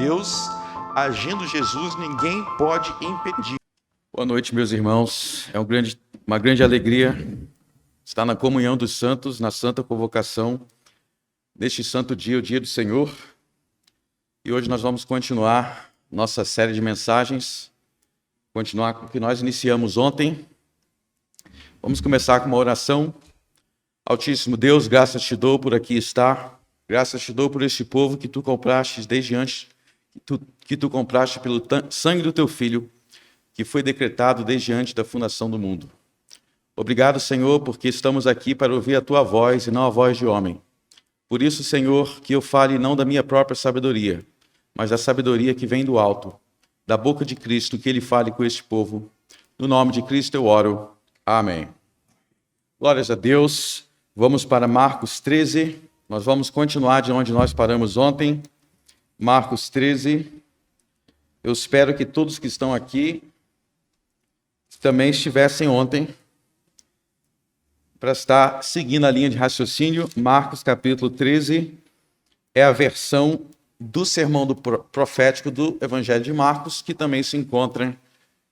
Deus, agindo Jesus, ninguém pode impedir. Boa noite, meus irmãos. É uma grande alegria estar na comunhão dos santos, na santa convocação, neste santo dia, o dia do Senhor. E hoje nós vamos continuar nossa série de mensagens, continuar com o que nós iniciamos ontem. Vamos começar com uma oração. Altíssimo Deus, graças te dou por aqui estar, graças te dou por este povo que tu compraste desde antes, que tu compraste pelo sangue do teu Filho, que foi decretado desde antes da fundação do mundo. Obrigado, Senhor, porque estamos aqui para ouvir a tua voz e não a voz de homem. Por isso, Senhor, que eu fale não da minha própria sabedoria, mas da sabedoria que vem do alto, da boca de Cristo, que ele fale com este povo. No nome de Cristo eu oro. Amém. Glórias a Deus. Vamos para Marcos 13. Nós vamos continuar de onde nós paramos ontem. Marcos 13. Eu espero que todos que estão aqui também estivessem ontem, para estar seguindo a linha de raciocínio. Marcos capítulo 13 é a versão do sermão profético do Evangelho de Marcos, que também se encontra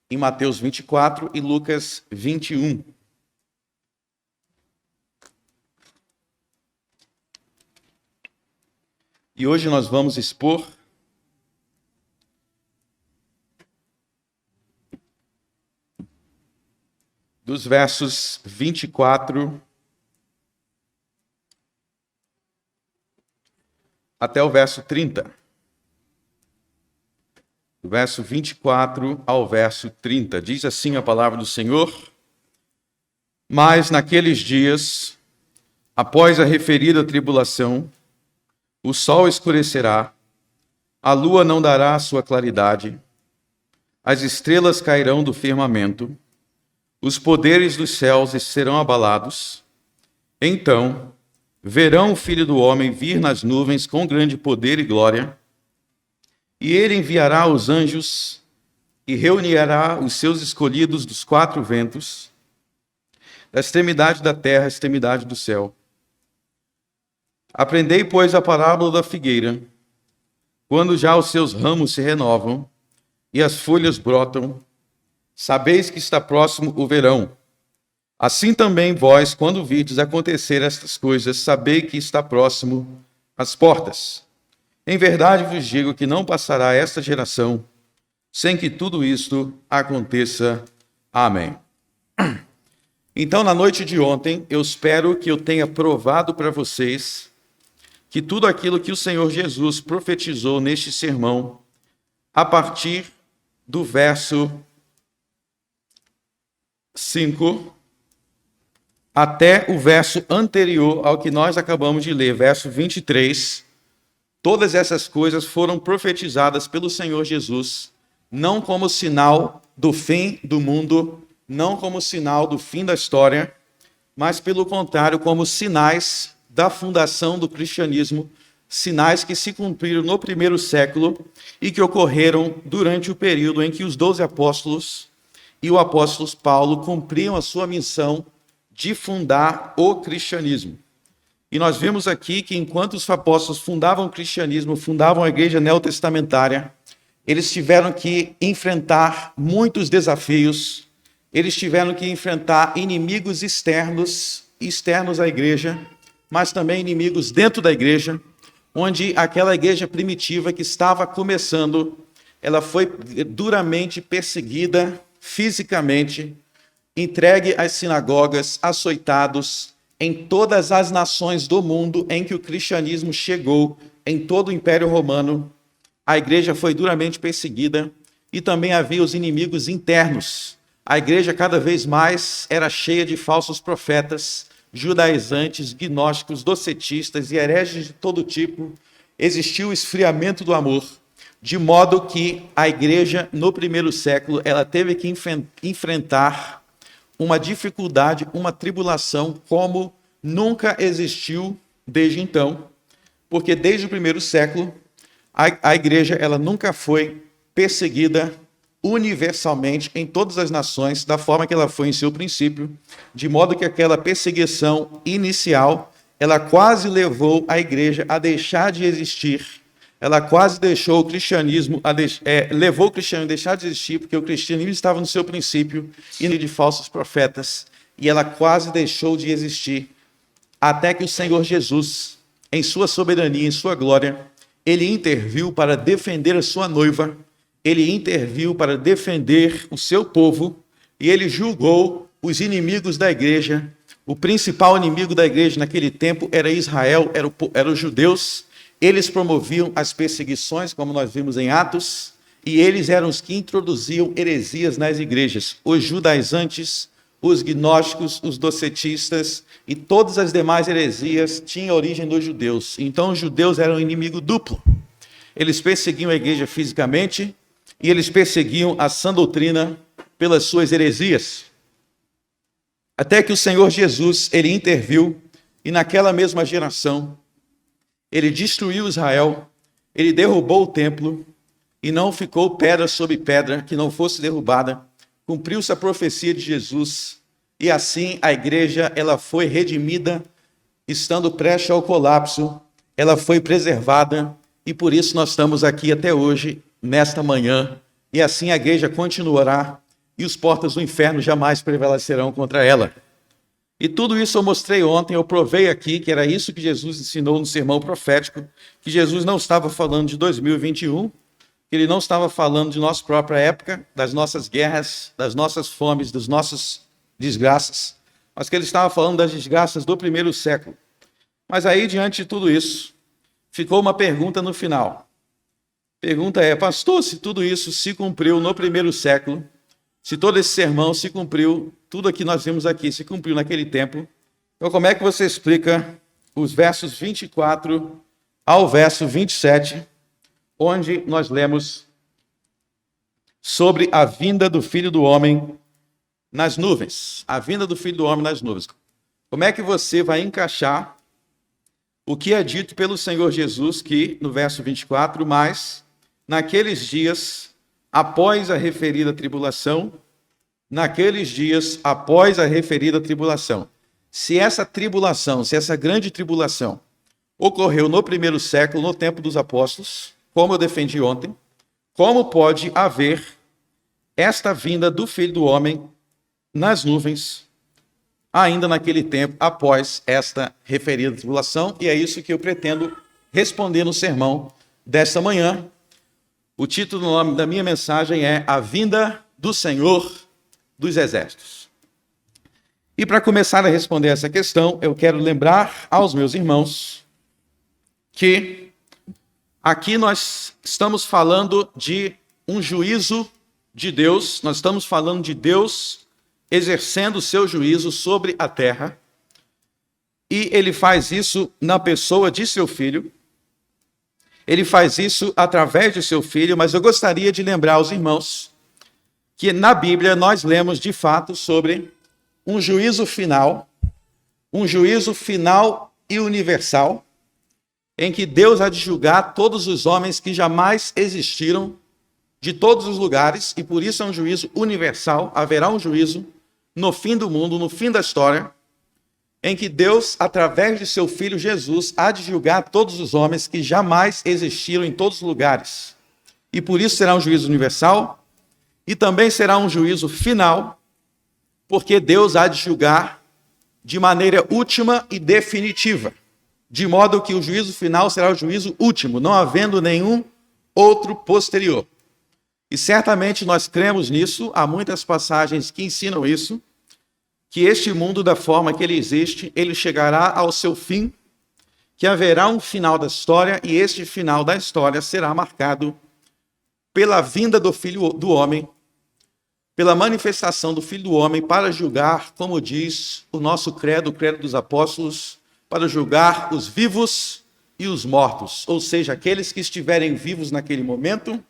em Mateus 24 e Lucas 21. E hoje nós vamos expor dos versos 24 até o verso 30. Do verso 24 ao verso 30. Diz assim a palavra do Senhor: Mas naqueles dias, após a referida tribulação, o sol escurecerá, a lua não dará a sua claridade, as estrelas cairão do firmamento, os poderes dos céus serão abalados. Então verão o Filho do Homem vir nas nuvens com grande poder e glória, e ele enviará os anjos e reunirá os seus escolhidos dos quatro ventos, da extremidade da terra à extremidade do céu. Aprendei, pois, a parábola da figueira. Quando já os seus ramos se renovam e as folhas brotam, sabeis que está próximo o verão. Assim também vós, quando virdes acontecer estas coisas, sabei que está próximo as portas. Em verdade vos digo que não passará esta geração sem que tudo isto aconteça. Amém. Então, na noite de ontem, eu espero que eu tenha provado para vocês que tudo aquilo que o Senhor Jesus profetizou neste sermão, a partir do verso 5 até o verso anterior ao que nós acabamos de ler, verso 23, todas essas coisas foram profetizadas pelo Senhor Jesus, não como sinal do fim do mundo, não como sinal do fim da história, mas pelo contrário, como sinais da fundação do cristianismo, sinais que se cumpriram no primeiro século e que ocorreram durante o período em que os 12 apóstolos e o apóstolo Paulo cumpriam a sua missão de fundar o cristianismo. E nós vemos aqui que enquanto os apóstolos fundavam o cristianismo, fundavam a igreja neotestamentária, eles tiveram que enfrentar muitos desafios, eles tiveram que enfrentar inimigos externos à igreja, mas também inimigos dentro da igreja, onde aquela igreja primitiva que estava começando, ela foi duramente perseguida fisicamente, entregue às sinagogas, açoitados em todas as nações do mundo em que o cristianismo chegou, em todo o Império Romano. A igreja foi duramente perseguida e também havia os inimigos internos. A igreja cada vez mais era cheia de falsos profetas, judaizantes, gnósticos, docetistas e hereges de todo tipo. Existiu o esfriamento do amor, de modo que a igreja, no primeiro século, ela teve que enfrentar uma dificuldade, uma tribulação, como nunca existiu desde então, porque desde o primeiro século, a igreja ela nunca foi perseguida universalmente em todas as nações, da forma que ela foi em seu princípio, de modo que aquela perseguição inicial, ela quase levou a igreja a deixar de existir ela quase deixou o cristianismo, levou o cristianismo a deixar de existir, porque o cristianismo estava no seu princípio, e de falsos profetas, e ela quase deixou de existir, até que o Senhor Jesus, em sua soberania, em sua glória, ele interviu para defender a sua noiva, ele interviu para defender o seu povo, e ele julgou os inimigos da igreja. O principal inimigo da igreja naquele tempo era Israel, eram os judeus. Eles promoviam as perseguições, como nós vimos em Atos, e eles eram os que introduziam heresias nas igrejas. Os judaizantes, os gnósticos, os docetistas e todas as demais heresias tinham origem dos judeus. Então os judeus eram um inimigo duplo. Eles perseguiam a igreja fisicamente e eles perseguiam a sã doutrina pelas suas heresias. Até que o Senhor Jesus, ele interviu e naquela mesma geração, ele destruiu Israel, ele derrubou o templo e não ficou pedra sobre pedra que não fosse derrubada. Cumpriu-se a profecia de Jesus e assim a igreja ela foi redimida, estando prestes ao colapso, ela foi preservada e por isso nós estamos aqui até hoje, nesta manhã, e assim a igreja continuará e os portas do inferno jamais prevalecerão contra ela. E tudo isso eu mostrei ontem, eu provei aqui que era isso que Jesus ensinou no sermão profético, que Jesus não estava falando de 2021, que ele não estava falando de nossa própria época, das nossas guerras, das nossas fomes, das nossas desgraças, mas que ele estava falando das desgraças do primeiro século. Mas aí, diante de tudo isso, ficou uma pergunta no final. A pergunta é, pastor, se tudo isso se cumpriu no primeiro século, se todo esse sermão se cumpriu, tudo o que nós vimos aqui se cumpriu naquele tempo, então como é que você explica os versos 24 ao verso 27, onde nós lemos sobre a vinda do Filho do Homem nas nuvens? A vinda do Filho do Homem nas nuvens. Como é que você vai encaixar o que é dito pelo Senhor Jesus, que no verso 24, mas naqueles dias, após a referida tribulação, se essa tribulação, se essa grande tribulação ocorreu no primeiro século, no tempo dos apóstolos, como eu defendi ontem, como pode haver esta vinda do Filho do Homem nas nuvens, ainda naquele tempo, após esta referida tribulação? E é isso que eu pretendo responder no sermão desta manhã. O título do nome da minha mensagem é A Vinda do Senhor dos Exércitos. E para começar a responder essa questão, eu quero lembrar aos meus irmãos que aqui nós estamos falando de um juízo de Deus, nós estamos falando de Deus exercendo o seu juízo sobre a terra, e ele faz isso na pessoa de seu filho, ele faz isso através de seu filho, mas eu gostaria de lembrar aos irmãos que na Bíblia nós lemos de fato sobre um juízo final e universal, em que Deus há de julgar todos os homens que jamais existiram de todos os lugares, e por isso é um juízo universal. Haverá um juízo no fim do mundo, no fim da história, em que Deus, através de seu Filho Jesus, há de julgar todos os homens que jamais existiram em todos os lugares. E por isso será um juízo universal, e também será um juízo final, porque Deus há de julgar de maneira última e definitiva, de modo que o juízo final será o juízo último, não havendo nenhum outro posterior. E certamente nós cremos nisso, há muitas passagens que ensinam isso, que este mundo, da forma que ele existe, ele chegará ao seu fim, que haverá um final da história, e este final da história será marcado pela vinda do Filho do Homem, pela manifestação do Filho do Homem para julgar, como diz o nosso credo, o credo dos apóstolos, para julgar os vivos e os mortos, ou seja, aqueles que estiverem vivos naquele momento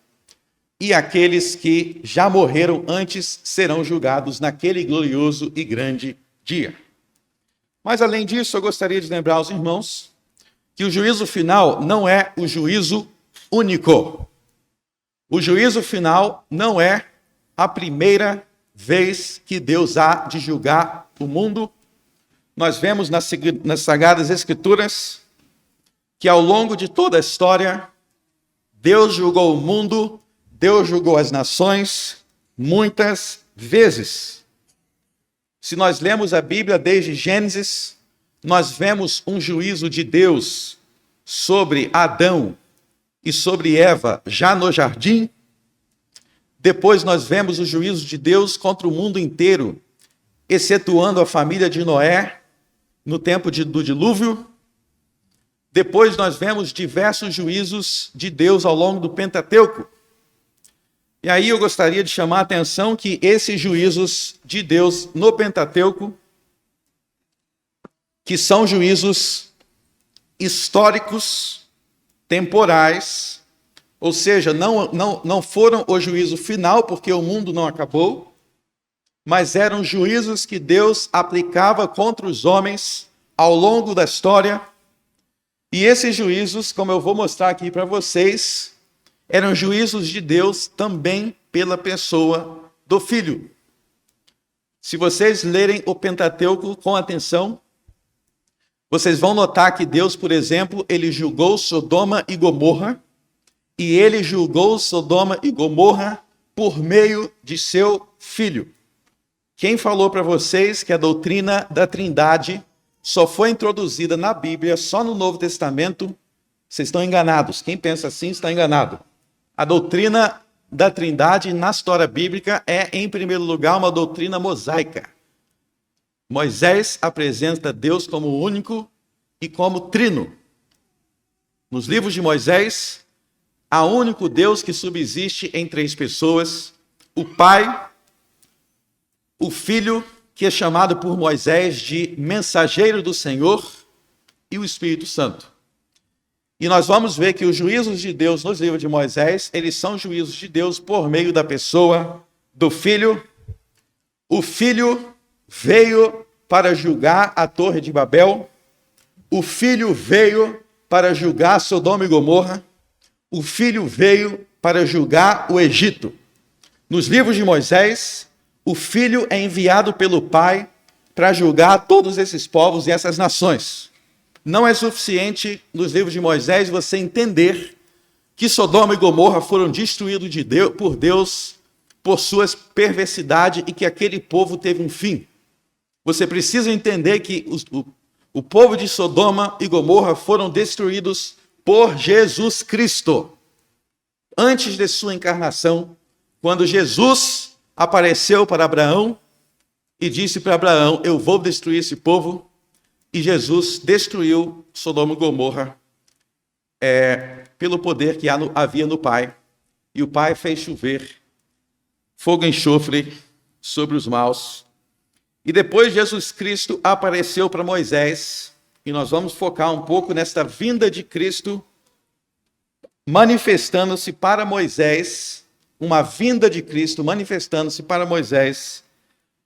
e aqueles que já morreram antes serão julgados naquele glorioso e grande dia. Mas, além disso, eu gostaria de lembrar aos irmãos que o juízo final não é o juízo único. O juízo final não é a primeira vez que Deus há de julgar o mundo. Nós vemos nas Sagradas Escrituras que ao longo de toda a história, Deus julgou o mundo, Deus julgou as nações muitas vezes. Se nós lemos a Bíblia desde Gênesis, nós vemos um juízo de Deus sobre Adão e sobre Eva já no jardim. Depois nós vemos o juízo de Deus contra o mundo inteiro, excetuando a família de Noé no tempo do dilúvio. Depois nós vemos diversos juízos de Deus ao longo do Pentateuco. E aí eu gostaria de chamar a atenção que esses juízos de Deus no Pentateuco, que são juízos históricos, temporais, ou seja, não foram o juízo final, porque o mundo não acabou, mas eram juízos que Deus aplicava contra os homens ao longo da história. E esses juízos, como eu vou mostrar aqui para vocês, eram juízos de Deus também pela pessoa do Filho. Se vocês lerem o Pentateuco com atenção, vocês vão notar que Deus, por exemplo, ele julgou Sodoma e Gomorra, e ele julgou Sodoma e Gomorra por meio de seu Filho. Quem falou para vocês que a doutrina da Trindade só foi introduzida na Bíblia, só no Novo Testamento, vocês estão enganados. Quem pensa assim está enganado. A doutrina da Trindade na história bíblica é, em primeiro lugar, uma doutrina mosaica. Moisés apresenta Deus como único e como trino. Nos livros de Moisés, há um único Deus que subsiste em três pessoas: o Pai, o Filho, que é chamado por Moisés de mensageiro do Senhor, e o Espírito Santo. E nós vamos ver que os juízos de Deus nos livros de Moisés, eles são juízos de Deus por meio da pessoa do Filho. O Filho veio para julgar a Torre de Babel. O Filho veio para julgar Sodoma e Gomorra. O Filho veio para julgar o Egito. Nos livros de Moisés, o Filho é enviado pelo Pai para julgar todos esses povos e essas nações. Não é suficiente nos livros de Moisés você entender que Sodoma e Gomorra foram destruídos por Deus por suas perversidades e que aquele povo teve um fim. Você precisa entender que o povo de Sodoma e Gomorra foram destruídos por Jesus Cristo. Antes de sua encarnação, quando Jesus apareceu para Abraão e disse para Abraão: eu vou destruir esse povo. E Jesus destruiu Sodoma e Gomorra pelo poder que havia no Pai. E o Pai fez chover fogo e enxofre sobre os maus. E depois Jesus Cristo apareceu para Moisés. E nós vamos focar um pouco nesta vinda de Cristo, manifestando-se para Moisés, uma vinda de Cristo manifestando-se para Moisés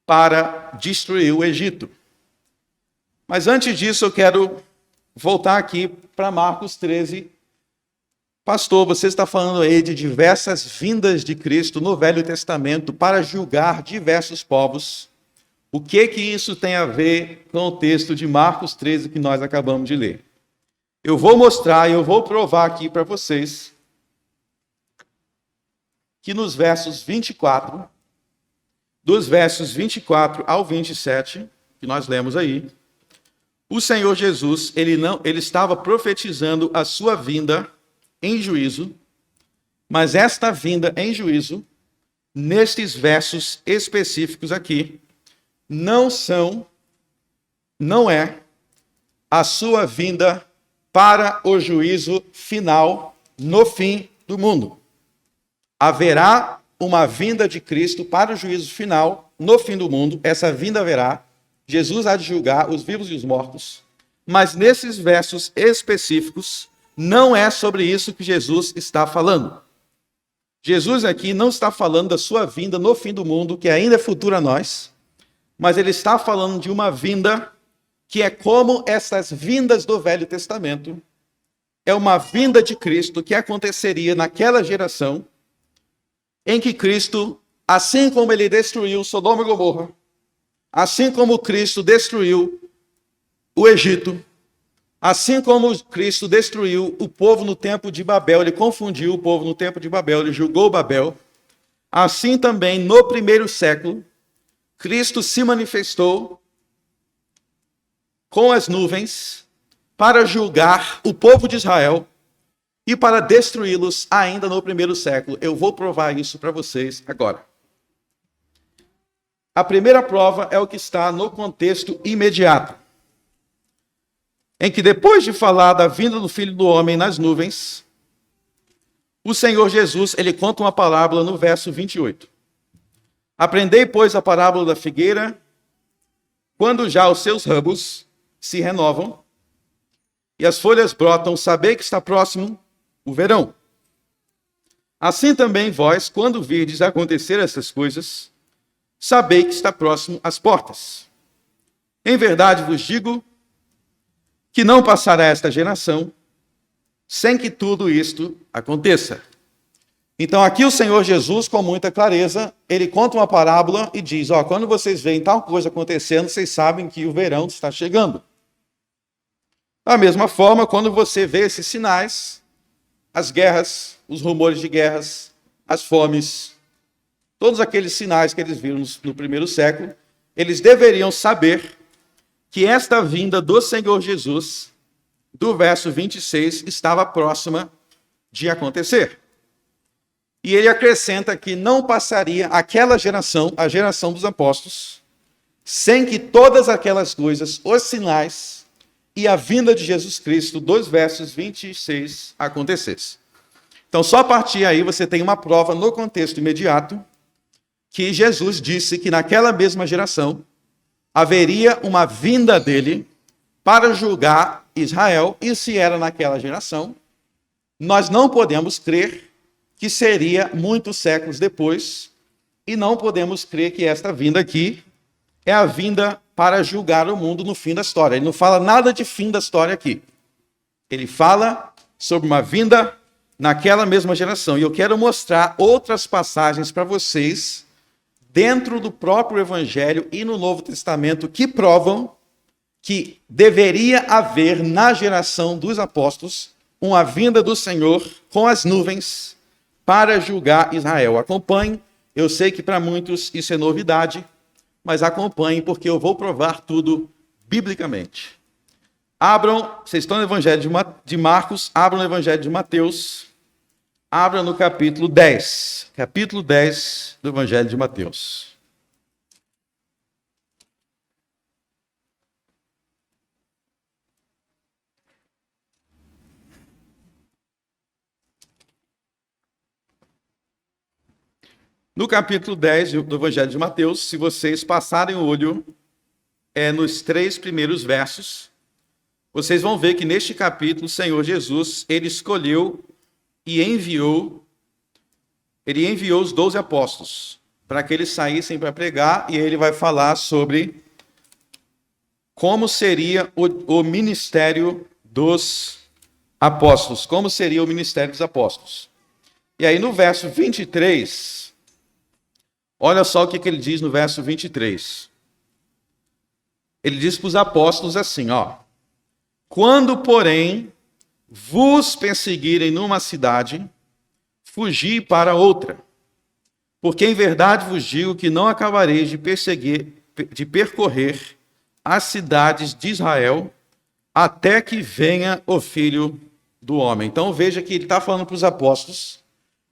para destruir o Egito. Mas antes disso, eu quero voltar aqui para Marcos 13. Pastor, você está falando aí de diversas vindas de Cristo no Velho Testamento para julgar diversos povos. O que isso tem a ver com o texto de Marcos 13 que nós acabamos de ler? Eu vou mostrar e eu vou provar aqui para vocês que nos versos 24, dos versos 24 ao 27, que nós lemos aí, o Senhor Jesus, ele estava profetizando a sua vinda em juízo, mas esta vinda em juízo, nestes versos específicos aqui, não é a sua vinda para o juízo final no fim do mundo. Haverá uma vinda de Cristo para o juízo final no fim do mundo, essa vinda haverá. Jesus há de julgar os vivos e os mortos, mas nesses versos específicos, não é sobre isso que Jesus está falando. Jesus aqui não está falando da sua vinda no fim do mundo, que ainda é futuro a nós, mas ele está falando de uma vinda que é como essas vindas do Velho Testamento. É uma vinda de Cristo que aconteceria naquela geração, em que Cristo, assim como ele destruiu Sodoma e Gomorra, assim como Cristo destruiu o Egito, Assim como Cristo destruiu o povo no tempo de Babel, ele confundiu o povo no tempo de Babel, ele julgou Babel, assim também no primeiro século, Cristo se manifestou com as nuvens para julgar o povo de Israel e para destruí-los ainda no primeiro século. Eu vou provar isso para vocês agora. A primeira prova é o que está no contexto imediato, em que depois de falar da vinda do Filho do Homem nas nuvens, o Senhor Jesus, ele conta uma parábola no verso 28. Aprendei, pois, a parábola da figueira, quando já os seus ramos se renovam e as folhas brotam, sabei que está próximo o verão. Assim também vós, quando virdes acontecer essas coisas, sabei que está próximo às portas. Em verdade vos digo que não passará esta geração sem que tudo isto aconteça. Então aqui o Senhor Jesus, com muita clareza, ele conta uma parábola e diz, quando vocês veem tal coisa acontecendo, vocês sabem que o verão está chegando. Da mesma forma, quando você vê esses sinais, as guerras, os rumores de guerras, as fomes, todos aqueles sinais que eles viram no primeiro século, eles deveriam saber que esta vinda do Senhor Jesus, do verso 26, estava próxima de acontecer. E ele acrescenta que não passaria aquela geração, a geração dos apóstolos, sem que todas aquelas coisas, os sinais e a vinda de Jesus Cristo, dos versos 26, acontecesse. Então, só a partir aí você tem uma prova no contexto imediato que Jesus disse que naquela mesma geração haveria uma vinda dele para julgar Israel, e se era naquela geração, nós não podemos crer que seria muitos séculos depois, e não podemos crer que esta vinda aqui é a vinda para julgar o mundo no fim da história. Ele não fala nada de fim da história aqui. Ele fala sobre uma vinda naquela mesma geração. E eu quero mostrar outras passagens para vocês, dentro do próprio Evangelho e no Novo Testamento, que provam que deveria haver na geração dos apóstolos uma vinda do Senhor com as nuvens para julgar Israel. Acompanhe, eu sei que para muitos isso é novidade, mas acompanhe porque eu vou provar tudo biblicamente. Abram, vocês estão no Evangelho de Marcos, abram no Evangelho de Mateus, abram no capítulo 10. Capítulo 10 do Evangelho de Mateus. No capítulo 10 do Evangelho de Mateus, se vocês passarem o olho nos 3 primeiros versos, vocês vão ver que neste capítulo o Senhor Jesus, ele escolheu e enviou os 12 apóstolos para que eles saíssem para pregar, e ele vai falar sobre como seria o ministério dos apóstolos, como seria o ministério dos apóstolos. E aí no verso 23, olha só o que ele diz no verso 23. Ele diz para os apóstolos assim, quando, porém, vos perseguirem numa cidade, fugi para outra. Porque em verdade vos digo que não acabareis de percorrer as cidades de Israel, até que venha o Filho do Homem. Então veja que ele está falando para os apóstolos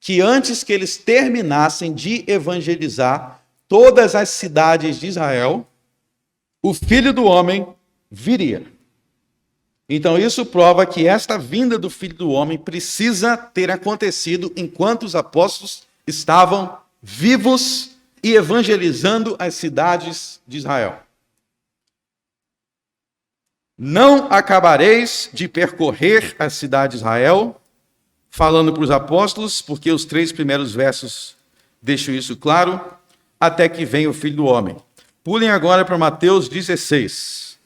que antes que eles terminassem de evangelizar todas as cidades de Israel, o Filho do Homem viria. Então isso prova que esta vinda do Filho do Homem precisa ter acontecido enquanto os apóstolos estavam vivos e evangelizando as cidades de Israel. Não acabareis de percorrer a cidade de Israel, falando para os apóstolos, porque os 3 primeiros versos deixam isso claro, até que venha o Filho do Homem. Pulem agora para Mateus 16.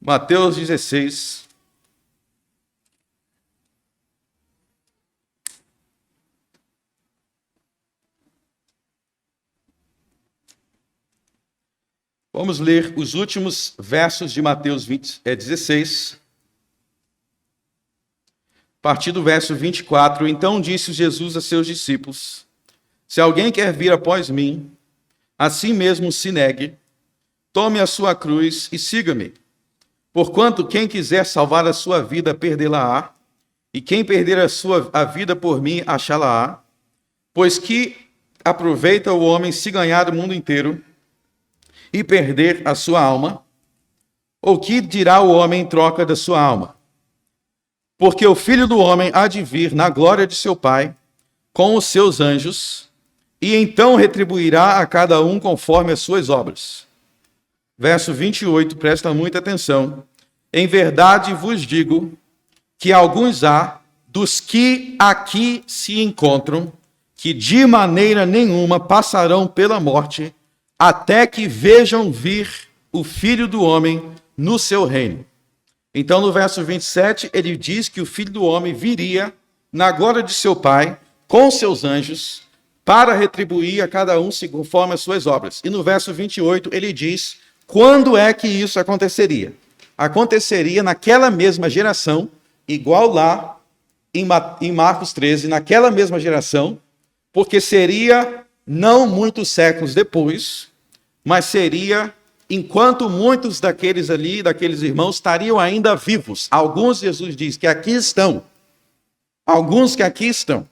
Mateus 16. Vamos ler os últimos versos de Mateus 16. partir do verso 24. Então disse Jesus a seus discípulos: se alguém quer vir após mim, a si mesmo se negue, tome a sua cruz e siga-me. Porquanto quem quiser salvar a sua vida, perdê-la-á, e quem perder a vida por mim, achá-la-á. Pois que aproveita o homem se ganhar o mundo inteiro e perder a sua alma? Ou que dirá o homem em troca da sua alma? Porque o Filho do Homem há de vir na glória de seu Pai, com os seus anjos, e então retribuirá a cada um conforme as suas obras. Verso 28, presta muita atenção. Em verdade vos digo que alguns há dos que aqui se encontram, que de maneira nenhuma passarão pela morte, até que vejam vir o Filho do Homem no seu reino. Então, no verso 27, ele diz que o Filho do Homem viria na glória de seu Pai, com seus anjos, para retribuir a cada um conforme as suas obras. E no verso 28, ele diz quando é que isso aconteceria. Aconteceria naquela mesma geração, igual lá em Marcos 13, naquela mesma geração, porque seria não muitos séculos depois, mas seria enquanto muitos daqueles irmãos, estariam ainda vivos. Alguns, Jesus diz, que aqui estão. Alguns que aqui estão.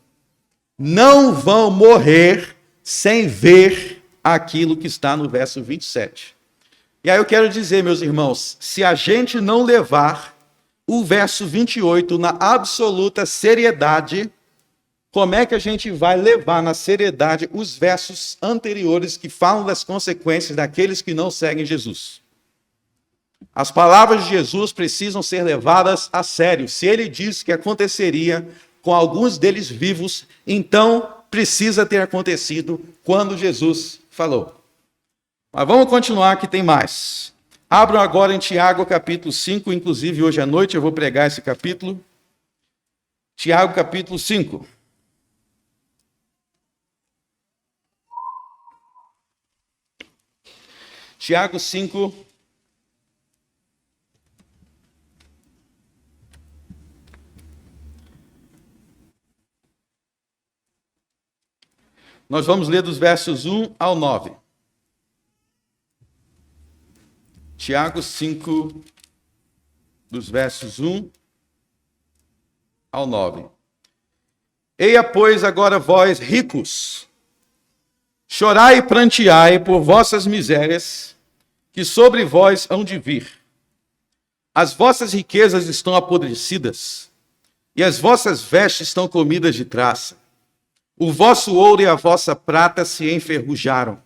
Não vão morrer sem ver aquilo que está no verso 27. E aí eu quero dizer, meus irmãos, se a gente não levar o verso 28 na absoluta seriedade, como é que a gente vai levar na seriedade os versos anteriores que falam das consequências daqueles que não seguem Jesus? As palavras de Jesus precisam ser levadas a sério. Se ele diz que aconteceria com alguns deles vivos, então precisa ter acontecido quando Jesus falou. Mas vamos continuar, que tem mais. Abram agora em Tiago, capítulo 5, inclusive hoje à noite eu vou pregar esse capítulo. Tiago, capítulo 5. Tiago 5. Nós vamos ler dos versos 1 ao 9. Tiago 5, dos versos 1 ao 9. Eia, pois, agora vós, ricos, chorai e pranteai por vossas misérias, que sobre vós hão de vir. As vossas riquezas estão apodrecidas, e as vossas vestes estão comidas de traça. O vosso ouro e a vossa prata se enferrujaram,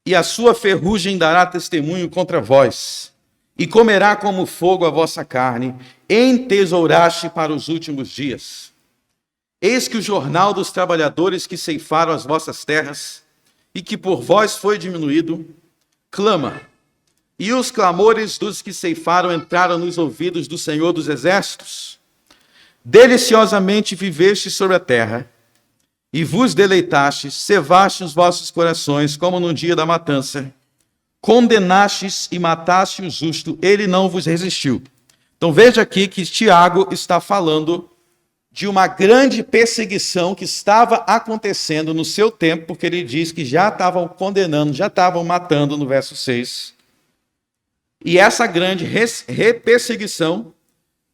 e a sua ferrugem dará testemunho contra vós, e comerá como fogo a vossa carne, entesouraste para os últimos dias. Eis que o jornal dos trabalhadores que ceifaram as vossas terras, e que por vós foi diminuído, clama. E os clamores dos que ceifaram entraram nos ouvidos do Senhor dos Exércitos. Deliciosamente viveste sobre a terra, e vos deleitastes, cevaste os vossos corações, como no dia da matança. Condenastes e mataste o justo, ele não vos resistiu. Então veja aqui que Tiago está falando de uma grande perseguição que estava acontecendo no seu tempo, porque ele diz que já estavam condenando, já estavam matando no verso 6. E essa grande perseguição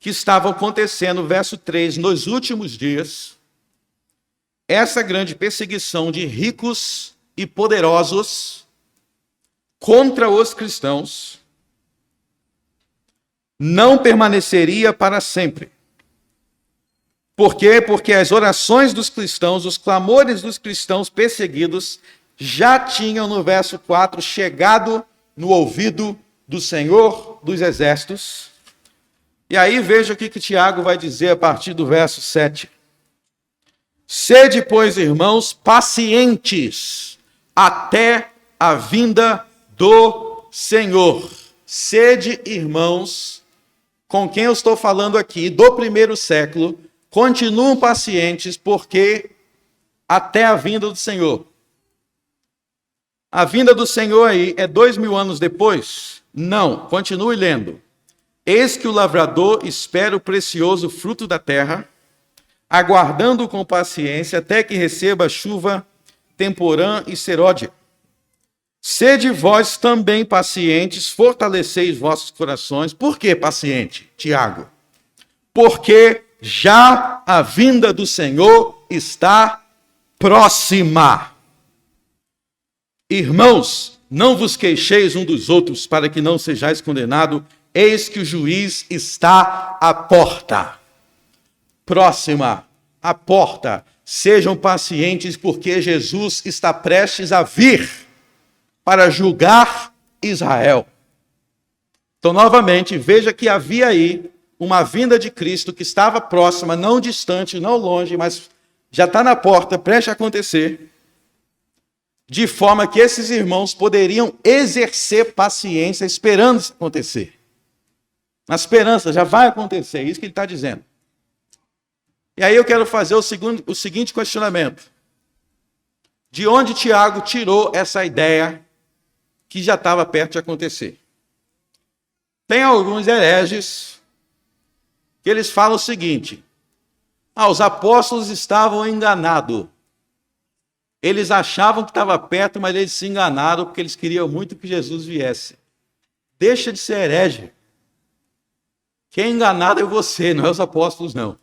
que estava acontecendo no verso 3, nos últimos dias, essa grande perseguição de ricos e poderosos contra os cristãos não permaneceria para sempre. Por quê? Porque as orações dos cristãos, os clamores dos cristãos perseguidos já tinham, no verso 4, chegado no ouvido do Senhor dos Exércitos. E aí veja o que Tiago vai dizer a partir do verso 7. Sede, pois, irmãos, pacientes até a vinda do Senhor. Sede, irmãos, com quem eu estou falando aqui, do primeiro século, continuam pacientes, porque até a vinda do Senhor. A vinda do Senhor aí é 2000 anos depois? Não, continue lendo. Eis que o lavrador espera o precioso fruto da terra, aguardando com paciência até que receba a chuva temporã e serôdia. Sede vós também pacientes, fortaleceis vossos corações. Por que paciente, Tiago? Porque já a vinda do Senhor está próxima. Irmãos, não vos queixeis um dos outros para que não sejais condenados. Eis que o juiz está à porta. Próxima, à porta. Sejam pacientes, porque Jesus está prestes a vir para julgar Israel. Então, novamente, veja que havia aí uma vinda de Cristo que estava próxima, não distante, não longe, mas já está na porta, prestes a acontecer, de forma que esses irmãos poderiam exercer paciência esperando isso acontecer. Na esperança, já vai acontecer, é isso que ele está dizendo. E aí eu quero fazer o seguinte questionamento. De onde Tiago tirou essa ideia que já estava perto de acontecer? Tem alguns hereges que eles falam o seguinte: os apóstolos estavam enganados. Eles achavam que estava perto, mas eles se enganaram porque eles queriam muito que Jesus viesse. Deixa de ser herege. Quem é enganado é você, não é os apóstolos, não.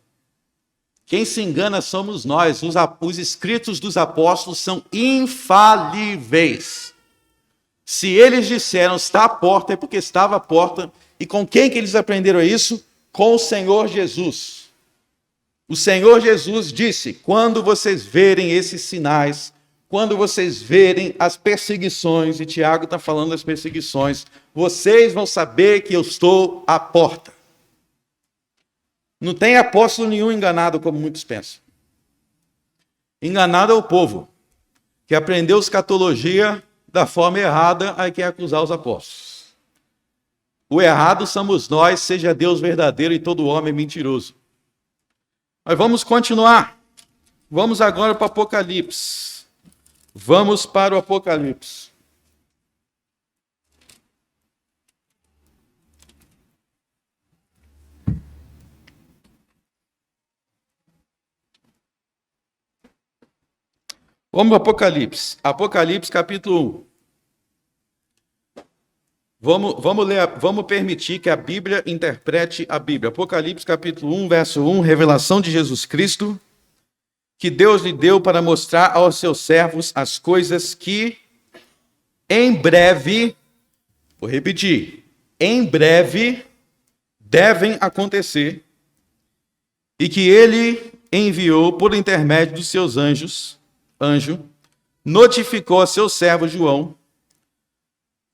Quem se engana somos nós. Os escritos dos apóstolos são infalíveis. Se eles disseram está à porta, é porque estava à porta. E com quem que eles aprenderam isso? Com o Senhor Jesus. O Senhor Jesus disse: quando vocês verem esses sinais, quando vocês verem as perseguições, e Tiago está falando das perseguições, vocês vão saber que eu estou à porta. Não tem apóstolo nenhum enganado, como muitos pensam. Enganado é o povo, que aprendeu escatologia da forma errada, aí quer acusar os apóstolos. O errado somos nós, seja Deus verdadeiro e todo homem mentiroso. Mas vamos continuar. Vamos agora para o Apocalipse. Vamos para o Apocalipse. Vamos para Apocalipse. Apocalipse capítulo 1. Vamos ler, vamos permitir que a Bíblia interprete a Bíblia. Apocalipse capítulo 1, verso 1, revelação de Jesus Cristo, que Deus lhe deu para mostrar aos seus servos as coisas que em breve, vou repetir, em breve devem acontecer, e que ele enviou por intermédio dos seus anjo, notificou a seu servo João,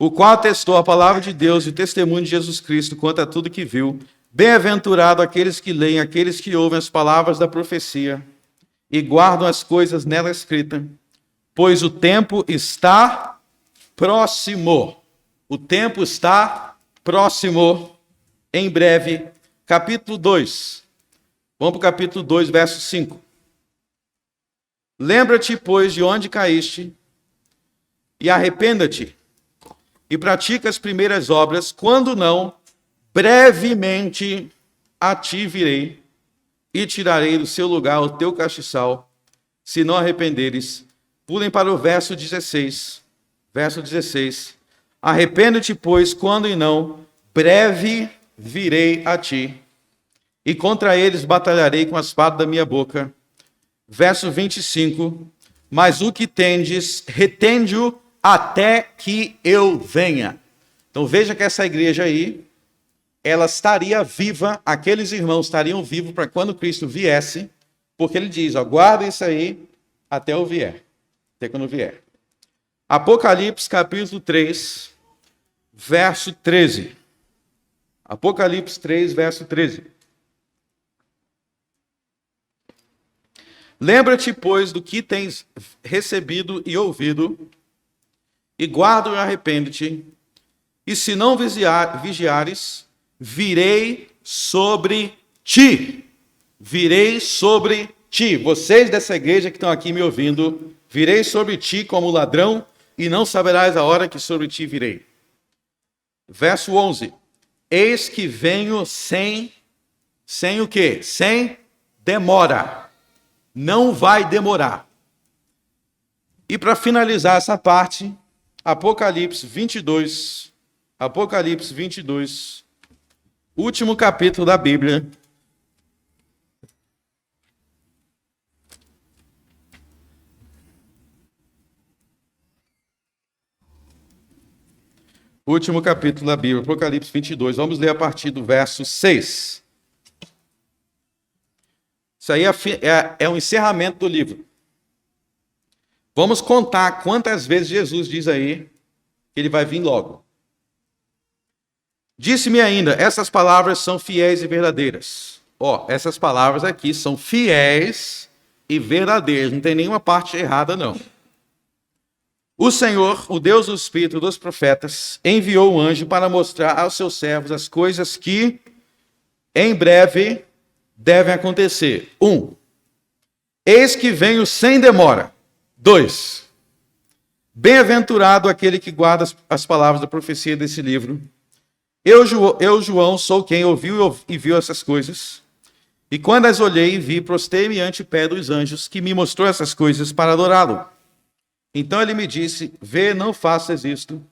o qual atestou a palavra de Deus e o testemunho de Jesus Cristo quanto a tudo que viu. Bem-aventurado aqueles que leem, aqueles que ouvem as palavras da profecia e guardam as coisas nela escritas, pois o tempo está próximo. O tempo está próximo, em breve. Capítulo 2. Vamos para o capítulo 2, verso 5. Lembra-te, pois, de onde caíste, e arrependa-te, e pratica as primeiras obras, quando não, brevemente a ti virei, e tirarei do seu lugar o teu castiçal, se não arrependeres. Pulem para o verso 16. Verso 16. Arrependa-te, pois, quando e não, breve virei a ti, e contra eles batalharei com a espada da minha boca. Verso 25, mas o que tendes, retende-o até que eu venha. Então veja que essa igreja aí, ela estaria viva, aqueles irmãos estariam vivos para quando Cristo viesse, porque ele diz, guarda isso aí até eu vier, até quando vier. Apocalipse capítulo 3, verso 13. Apocalipse 3, verso 13. Lembra-te, pois, do que tens recebido e ouvido, e guarda e arrepende-te, e se não vigiares, virei sobre ti. Virei sobre ti. Vocês dessa igreja que estão aqui me ouvindo, virei sobre ti como ladrão, e não saberás a hora que sobre ti virei. Verso 11. Eis que venho sem o quê? Sem demora. Não vai demorar. E para finalizar essa parte, Apocalipse 22, último capítulo da Bíblia. Último capítulo da Bíblia, Apocalipse 22. Vamos ler a partir do verso 6. Isso aí é o encerramento do livro. Vamos contar quantas vezes Jesus diz aí que ele vai vir logo. Disse-me ainda, essas palavras são fiéis e verdadeiras. Essas palavras aqui são fiéis e verdadeiras. Não tem nenhuma parte errada, não. O Senhor, o Deus do Espírito dos profetas, enviou o anjo para mostrar aos seus servos as coisas que em breve devem acontecer. 1. Eis que venho sem demora. 2. Bem-aventurado aquele que guarda as palavras da profecia desse livro. Eu, João, sou quem ouviu e viu essas coisas. E quando as olhei e vi, prostei-me ante o pé dos anjos, que me mostrou essas coisas para adorá-lo. Então ele me disse, vê, não faças isto.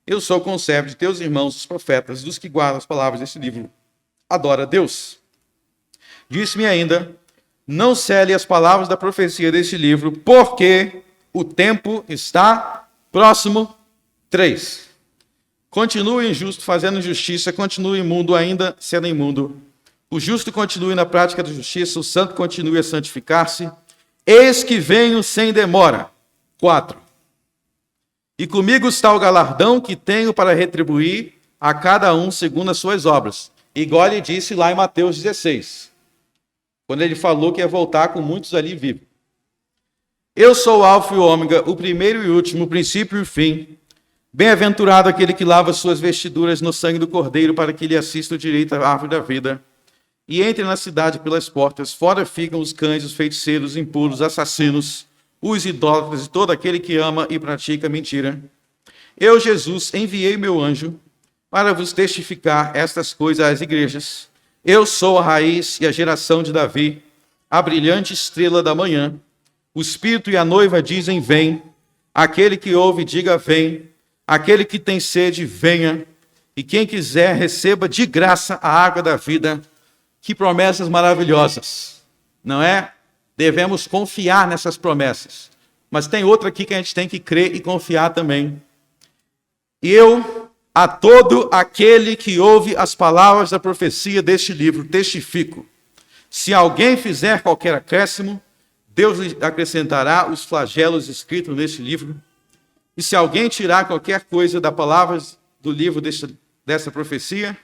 Eu sou conservo de teus irmãos, os profetas, dos que guardam as palavras desse livro. Adora a Deus. Disse-me ainda, não cele as palavras da profecia desse livro, porque o tempo está próximo. 3. Continue injusto fazendo injustiça, continue imundo ainda sendo imundo. O justo continue na prática da justiça, o santo continue a santificar-se. Eis que venho sem demora. 4. E comigo está o galardão que tenho para retribuir a cada um segundo as suas obras. Igual ele disse lá em Mateus 16, quando ele falou que ia voltar com muitos ali vivos. Eu sou o Alfa e o Ômega, o primeiro e o último, o princípio e o fim. Bem-aventurado aquele que lava suas vestiduras no sangue do Cordeiro, para que lhe assista o direito à árvore da vida. E entre na cidade pelas portas, fora ficam os cães, os feiticeiros, os impuros, assassinos, os idólatras e todo aquele que ama e pratica mentira. Eu, Jesus, enviei meu anjo para vos testificar estas coisas às igrejas. Eu sou a raiz e a geração de Davi, a brilhante estrela da manhã. O Espírito e a noiva dizem, vem. Aquele que ouve, diga, vem. Aquele que tem sede, venha. E quem quiser, receba de graça a água da vida. Que promessas maravilhosas, não é? Devemos confiar nessas promessas. Mas tem outra aqui que a gente tem que crer e confiar também. Eu, a todo aquele que ouve as palavras da profecia deste livro, testifico. Se alguém fizer qualquer acréscimo, Deus lhe acrescentará os flagelos escritos neste livro. E se alguém tirar qualquer coisa da palavra do livro dessa profecia,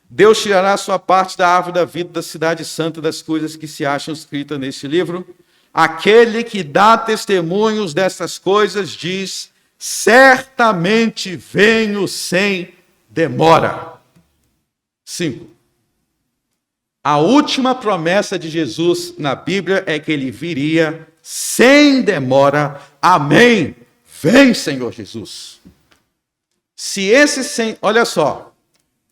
Deus tirará a sua parte da árvore da vida, da cidade santa, das coisas que se acham escritas neste livro. Aquele que dá testemunhos dessas coisas diz, certamente venho sem demora. 5. A última promessa de Jesus na Bíblia é que ele viria sem demora. Amém. Vem, Senhor Jesus. Olha só,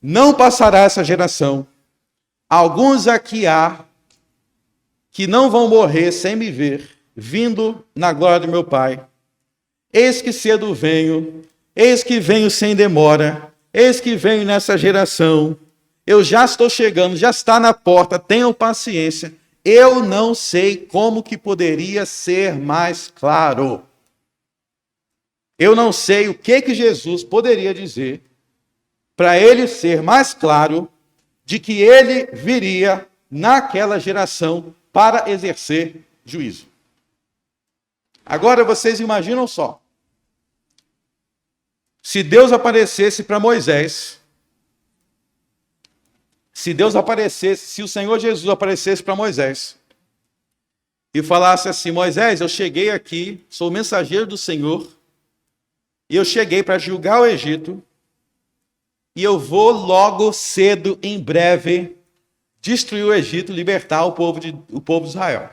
não passará essa geração. Alguns aqui há que não vão morrer sem me ver, vindo na glória do meu Pai. Eis que cedo venho, eis que venho sem demora, eis que venho nessa geração. Eu já estou chegando, já está na porta, tenham paciência. Eu não sei como que poderia ser mais claro. Eu não sei o que Jesus poderia dizer para ele ser mais claro de que ele viria naquela geração para exercer juízo. Agora vocês imaginam só. Se Deus aparecesse para Moisés, se o Senhor Jesus aparecesse para Moisés e falasse assim, Moisés, eu cheguei aqui, sou o mensageiro do Senhor, e eu cheguei para julgar o Egito, e eu vou logo cedo, em breve, destruir o Egito, libertar o povo de Israel.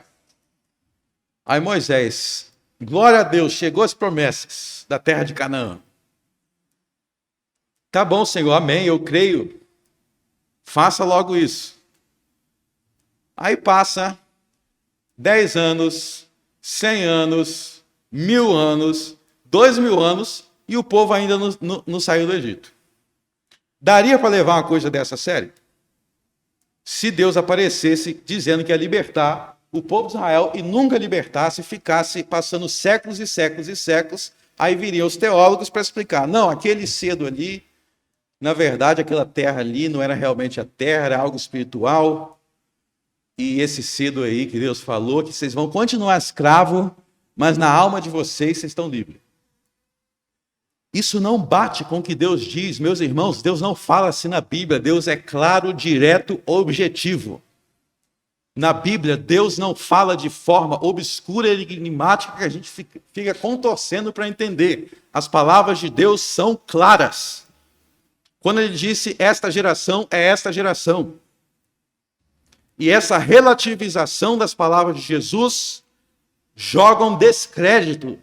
Aí Moisés, glória a Deus, chegou as promessas da terra de Canaã. Tá bom, Senhor, amém, eu creio. Faça logo isso. Aí passa 10 anos, 100 anos, 1000 anos, 2000 anos, e o povo ainda não saiu do Egito. Daria para levar uma coisa dessa a sério? Se Deus aparecesse dizendo que ia libertar o povo de Israel e nunca libertasse, ficasse passando séculos e séculos e séculos, aí viriam os teólogos para explicar, não, aquele cedo ali, na verdade aquela terra ali não era realmente a terra, era algo espiritual, e esse cedo aí que Deus falou, que vocês vão continuar escravo, mas na alma de vocês estão livres. Isso não bate com o que Deus diz, meus irmãos. Deus não fala assim na Bíblia. Deus é claro, direto, objetivo. Na Bíblia, Deus não fala de forma obscura e enigmática que a gente fica contorcendo para entender. As palavras de Deus são claras. Quando ele disse, esta geração é esta geração. E essa relativização das palavras de Jesus joga um descrédito.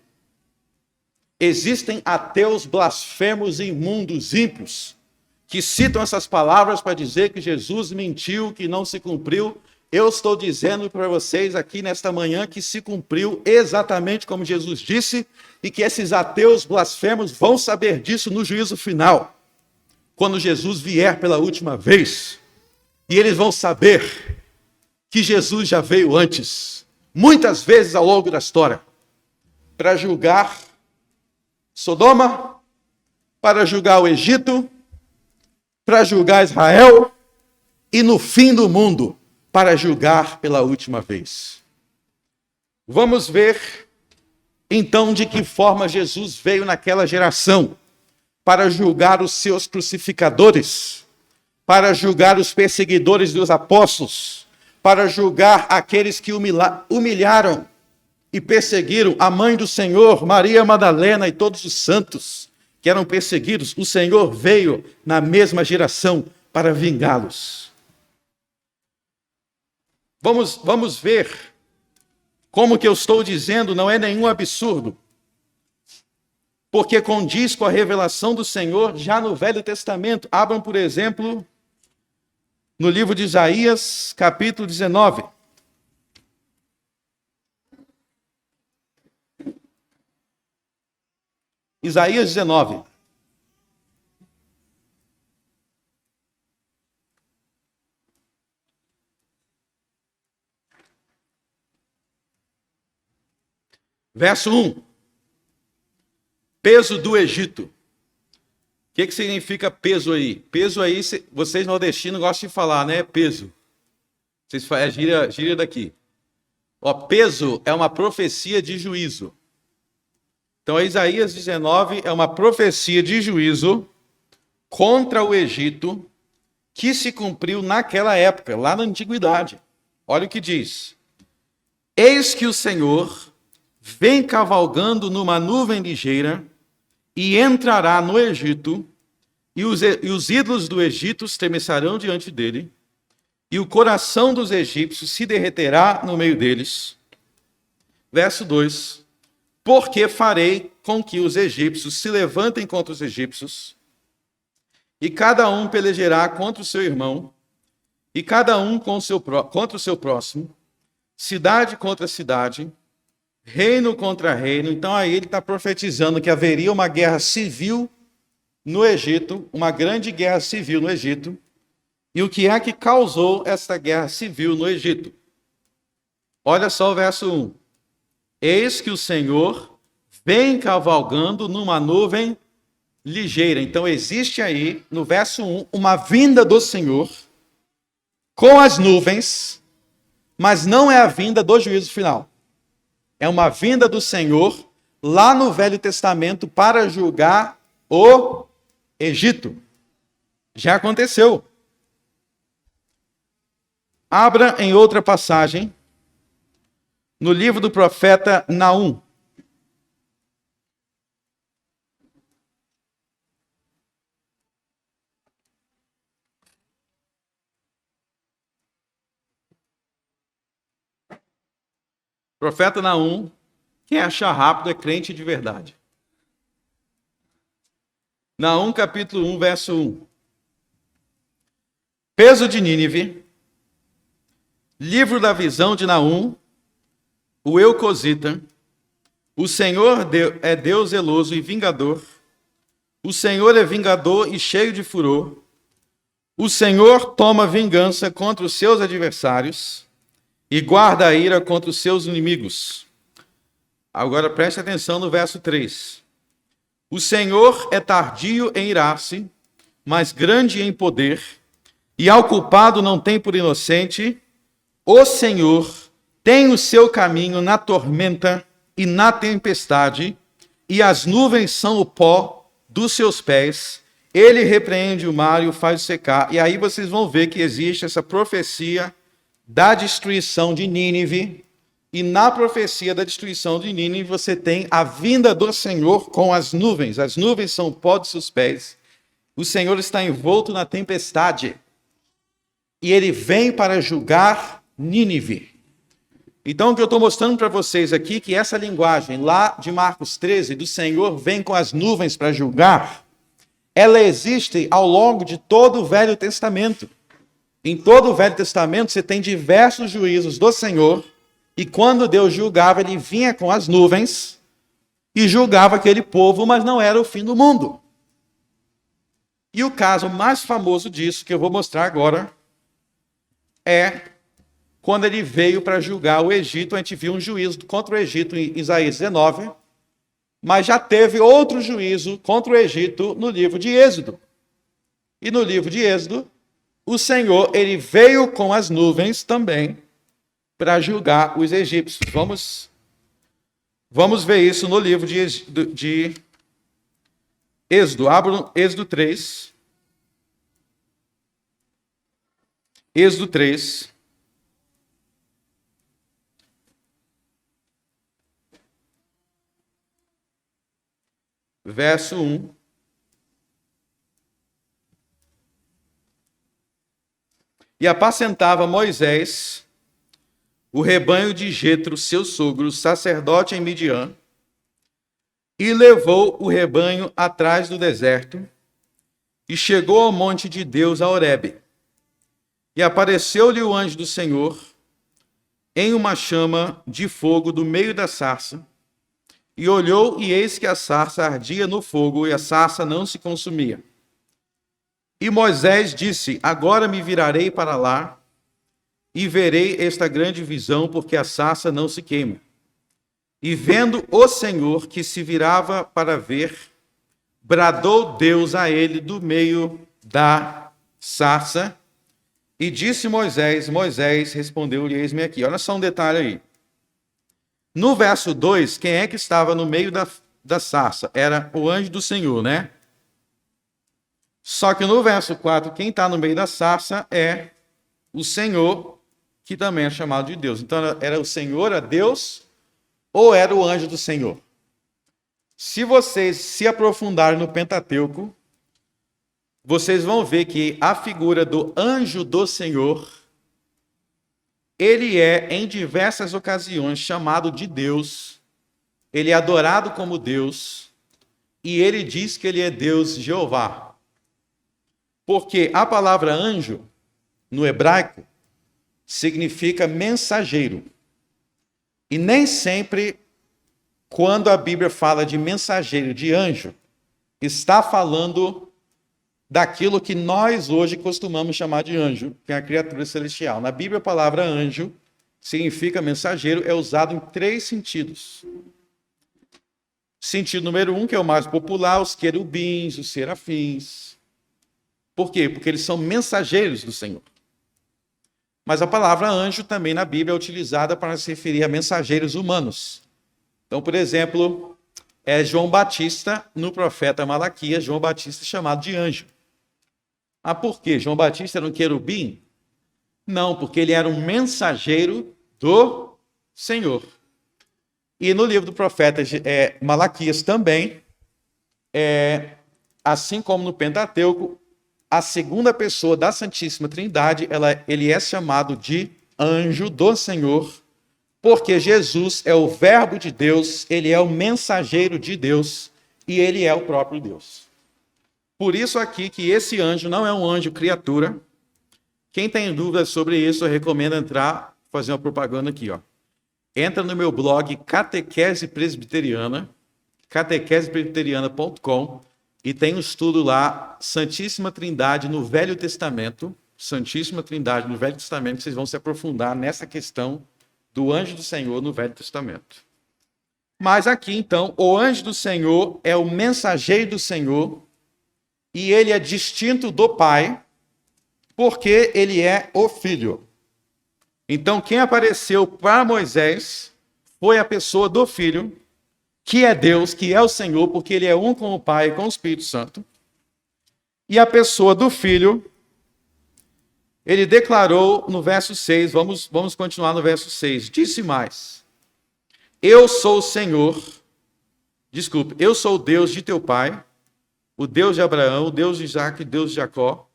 Existem ateus blasfemos, imundos, ímpios, que citam essas palavras para dizer que Jesus mentiu, que não se cumpriu. Eu estou dizendo para vocês aqui nesta manhã que se cumpriu exatamente como Jesus disse e que esses ateus blasfemos vão saber disso no juízo final, quando Jesus vier pela última vez. E eles vão saber que Jesus já veio antes, muitas vezes ao longo da história, para julgar Sodoma, para julgar o Egito, para julgar Israel e no fim do mundo, para julgar pela última vez. Vamos ver, então, de que forma Jesus veio naquela geração para julgar os seus crucificadores, para julgar os perseguidores dos apóstolos, para julgar aqueles que humilharam e perseguiram a mãe do Senhor, Maria Madalena e todos os santos que eram perseguidos. O Senhor veio na mesma geração para vingá-los. Vamos ver como que eu estou dizendo não é nenhum absurdo, porque condiz com a revelação do Senhor já no Velho Testamento. Abram, por exemplo, no livro de Isaías, capítulo 19. Isaías 19. Verso 1. Peso do Egito. O que significa peso aí? Peso aí, vocês nordestinos gostam de falar, né? Peso. É gíria daqui. Ó, peso é uma profecia de juízo. Então, Isaías 19 é uma profecia de juízo contra o Egito que se cumpriu naquela época, lá na antiguidade. Olha o que diz. Eis que o Senhor vem cavalgando numa nuvem ligeira e entrará no Egito, e os ídolos do Egito estremecerão diante dele, e o coração dos egípcios se derreterá no meio deles. Verso 2. Porque farei com que os egípcios se levantem contra os egípcios, e cada um pelejará contra o seu irmão, e cada um contra o seu próximo, cidade contra cidade, reino contra reino. Então aí ele está profetizando que haveria uma guerra civil no Egito, uma grande guerra civil no Egito. E o que é que causou essa guerra civil no Egito? Olha só o verso 1. Eis que o Senhor vem cavalgando numa nuvem ligeira. Então existe aí, no verso 1, uma vinda do Senhor com as nuvens, mas não é a vinda do juízo final. É uma vinda do Senhor lá no Velho Testamento para julgar o Egito. Já aconteceu. Abra em outra passagem, no livro do profeta Naum. Profeta Naum, quem achar rápido é crente de verdade. Naum, capítulo 1, verso 1. Peso de Nínive, livro da visão de Naum, o Eucosita, o Senhor é Deus zeloso e vingador, o Senhor é vingador e cheio de furor, o Senhor toma vingança contra os seus adversários e guarda a ira contra os seus inimigos. Agora preste atenção no verso 3. O Senhor é tardio em irar-se, mas grande em poder, e ao culpado não tem por inocente. O Senhor tem o seu caminho na tormenta e na tempestade, e as nuvens são o pó dos seus pés. Ele repreende o mar e o faz secar. E aí vocês vão ver que existe essa profecia da destruição de Nínive. E na profecia da destruição de Nínive você tem a vinda do Senhor com as nuvens. As nuvens são o pó dos seus pés. O Senhor está envolto na tempestade. E ele vem para julgar Nínive. Então o que eu estou mostrando para vocês aqui é que essa linguagem lá de Marcos 13, do Senhor vem com as nuvens para julgar, ela existe ao longo de todo o Velho Testamento. Em todo o Velho Testamento você tem diversos juízos do Senhor, e quando Deus julgava, ele vinha com as nuvens e julgava aquele povo, mas não era o fim do mundo. E o caso mais famoso disso, que eu vou mostrar agora, é quando ele veio para julgar o Egito. A gente viu um juízo contra o Egito em Isaías 19, mas já teve outro juízo contra o Egito no livro de Êxodo. E no livro de Êxodo, o Senhor, ele veio com as nuvens também para julgar os egípcios. Vamos ver isso no livro de Êxodo. Abra Êxodo 3. Êxodo 3. Verso 1. E apacentava Moisés o rebanho de Jetro, seu sogro, sacerdote em Midian, e levou o rebanho atrás do deserto, e chegou ao monte de Deus, a Horebe. E apareceu-lhe o anjo do Senhor em uma chama de fogo do meio da sarça, e olhou, e eis que a sarça ardia no fogo, e a sarça não se consumia. E Moisés disse: agora me virarei para lá, e verei esta grande visão, porque a sarça não se queima. E vendo o Senhor que se virava para ver, bradou Deus a ele do meio da sarça, e disse Moisés, respondeu-lhe, eis-me aqui. Olha só um detalhe aí. No verso 2, quem é que estava no meio da sarça? Era o anjo do Senhor, né? Só que no verso 4, quem está no meio da sarça é o Senhor, que também é chamado de Deus. Então, era o Senhor, a Deus, ou era o anjo do Senhor? Se vocês se aprofundarem no Pentateuco, vocês vão ver que a figura do anjo do Senhor, ele é, em diversas ocasiões, chamado de Deus, ele é adorado como Deus, e ele diz que ele é Deus Jeová. Porque a palavra anjo, no hebraico, significa mensageiro. E nem sempre, quando a Bíblia fala de mensageiro, de anjo, está falando daquilo que nós hoje costumamos chamar de anjo, que é a criatura celestial. Na Bíblia, a palavra anjo significa mensageiro, é usado em 3 sentidos. Sentido número 1, que é o mais popular, os querubins, os serafins. Por quê? Porque eles são mensageiros do Senhor. Mas a palavra anjo também na Bíblia é utilizada para se referir a mensageiros humanos. Então, por exemplo, João Batista, no profeta Malaquias, João Batista é chamado de anjo. Ah, por quê? João Batista era um querubim? Não, porque ele era um mensageiro do Senhor. E no livro do profeta Malaquias também, assim como no Pentateuco, a segunda pessoa da Santíssima Trindade, ele é chamado de anjo do Senhor, porque Jesus é o verbo de Deus, ele é o mensageiro de Deus, e ele é o próprio Deus. Por isso aqui que esse anjo não é um anjo criatura. Quem tem dúvidas sobre isso, eu recomendo entrar, fazer uma propaganda aqui, ó. entra no meu blog Catequese Presbiteriana, catequesepresbiteriana.com, e tem um estudo lá, Santíssima Trindade no Velho Testamento, Santíssima Trindade no Velho Testamento, que vocês vão se aprofundar nessa questão do anjo do Senhor no Velho Testamento. Mas aqui, então, o anjo do Senhor é o mensageiro do Senhor e ele é distinto do Pai, porque ele é o Filho. Então, quem apareceu para Moisés foi a pessoa do Filho, que é Deus, que é o Senhor, porque ele é um com o Pai e com o Espírito Santo. E a pessoa do Filho, ele declarou no verso 6, vamos continuar no verso 6, disse mais: eu sou o Senhor, eu sou o Deus de teu pai, o Deus de Abraão, o Deus de Isaac, o Deus de Jacó.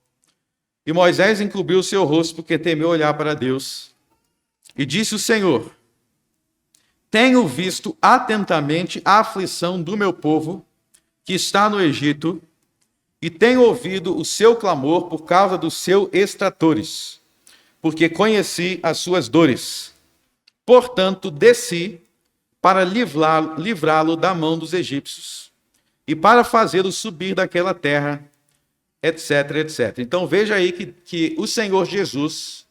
E Moisés encobriu o seu rosto porque temeu olhar para Deus. E disse o Senhor: tenho visto atentamente a aflição do meu povo que está no Egito, e tenho ouvido o seu clamor por causa dos seus extratores, porque conheci as suas dores. Portanto, desci para livrá-lo da mão dos egípcios, e para fazê-lo subir daquela terra, etc, etc. Então veja aí que o Senhor Jesus,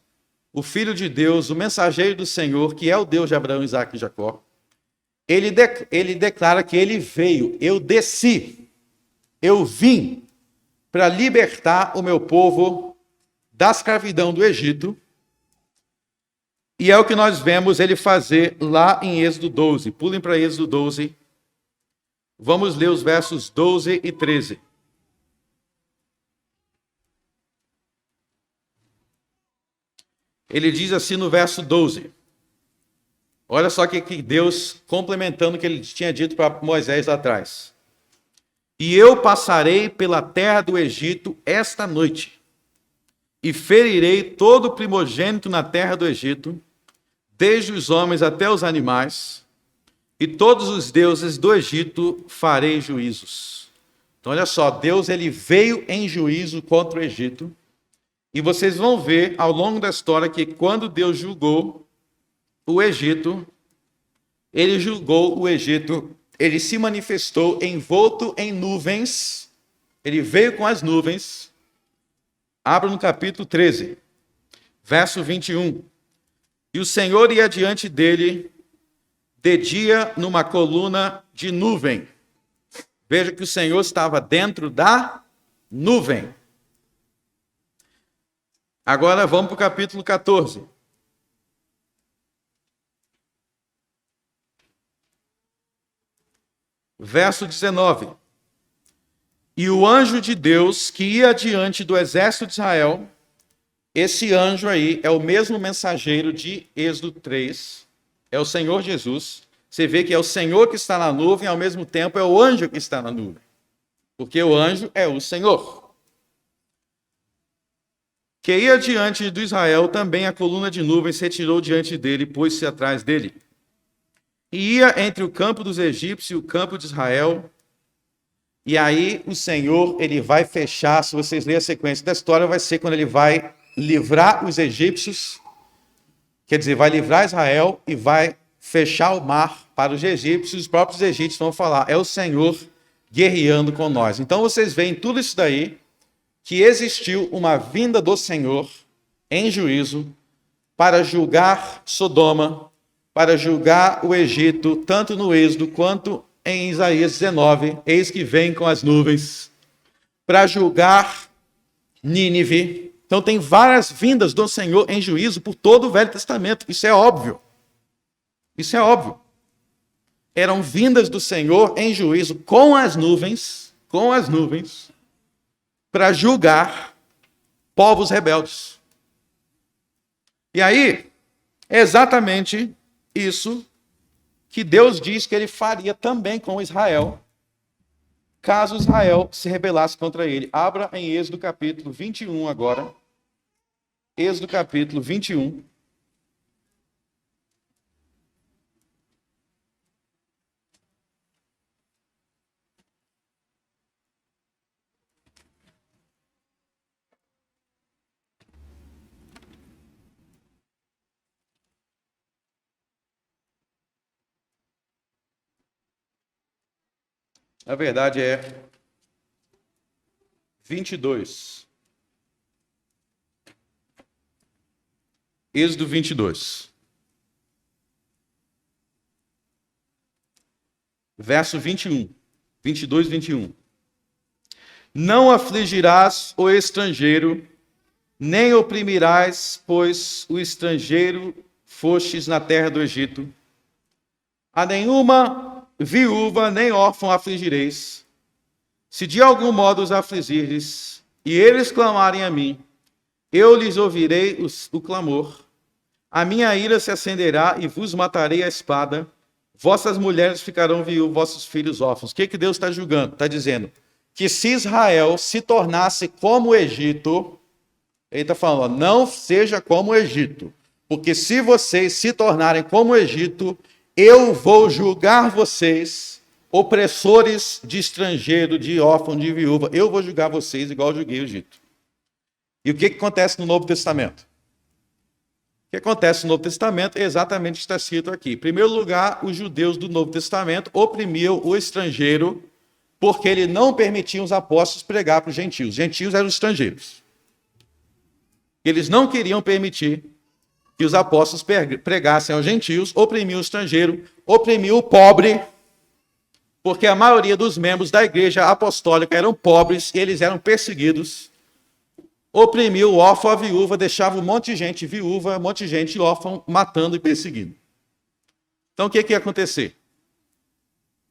o Filho de Deus, o mensageiro do Senhor, que é o Deus de Abraão, Isaac e Jacó, ele declara que ele veio, eu desci, eu vim para libertar o meu povo da escravidão do Egito. E é o que nós vemos ele fazer lá em Êxodo 12. Pulem para Êxodo 12. Vamos ler os versos 12 e 13. Ele diz assim no verso 12. Olha só que Deus complementando o que ele tinha dito para Moisés lá atrás. E eu passarei pela terra do Egito esta noite, e ferirei todo primogênito na terra do Egito, desde os homens até os animais, e todos os deuses do Egito farei juízos. Então olha só, Deus ele veio em juízo contra o Egito, e vocês vão ver ao longo da história que quando Deus julgou o Egito, ele julgou o Egito, ele se manifestou envolto em nuvens, ele veio com as nuvens. Abra no capítulo 13, verso 21. E o Senhor ia diante dele de dia numa coluna de nuvem. Veja que o Senhor estava dentro da nuvem. Agora vamos para o capítulo 14. Verso 19. E o anjo de Deus que ia diante do exército de Israel, esse anjo aí é o mesmo mensageiro de Êxodo 3, é o Senhor Jesus. Você vê que é o Senhor que está na nuvem, ao mesmo tempo é o anjo que está na nuvem, porque o anjo é o Senhor. Que ia diante do Israel, também a coluna de nuvem se retirou diante dele, pôs-se atrás dele. E ia entre o campo dos egípcios e o campo de Israel. E aí o Senhor, ele vai fechar, se vocês lerem a sequência da história, vai ser quando ele vai livrar os egípcios, quer dizer, vai livrar Israel e vai fechar o mar para os egípcios. Os próprios egípcios vão falar, é o Senhor guerreando com nós. Então vocês veem tudo isso daí, que existiu uma vinda do Senhor em juízo para julgar Sodoma, para julgar o Egito, tanto no Êxodo quanto em Isaías 19, eis que vem com as nuvens, para julgar Nínive. Então tem várias vindas do Senhor em juízo por todo o Velho Testamento. Isso é óbvio. Isso é óbvio. Eram vindas do Senhor em juízo com as nuvens, para julgar povos rebeldes. E aí, é exatamente isso que Deus diz que ele faria também com Israel, caso Israel se rebelasse contra ele. Abra em Êxodo capítulo 21 agora. Êxodo capítulo 21. Na verdade é 22. Êxodo 22. Verso 21. 22, 21. Não afligirás o estrangeiro, nem oprimirás, pois o estrangeiro fostes na terra do Egito. A nenhuma viúva nem órfão afligireis. Se de algum modo os afligirdes, e eles clamarem a mim, eu lhes ouvirei o clamor. A minha ira se acenderá e vos matarei a espada. Vossas mulheres ficarão viúvas, vossos filhos órfãos. O que Deus está julgando? Está dizendo que se Israel se tornasse como o Egito, ele está falando, não seja como o Egito, porque se vocês se tornarem como o Egito, eu vou julgar vocês, opressores de estrangeiro, de órfão, de viúva, eu vou julgar vocês igual eu julguei o Egito. E o que acontece no Novo Testamento? O que acontece no Novo Testamento é exatamente o que está escrito aqui. Em primeiro lugar, os judeus do Novo Testamento oprimiam o estrangeiro porque ele não permitia os apóstolos pregar para os gentios. Os gentios eram os estrangeiros. Eles não queriam permitir que os apóstolos pregassem aos gentios, oprimiam o estrangeiro, oprimiam o pobre, porque a maioria dos membros da igreja apostólica eram pobres e eles eram perseguidos. Oprimiu o órfão, a viúva, deixava um monte de gente viúva, um monte de gente órfã, matando e perseguindo. Então o que ia acontecer?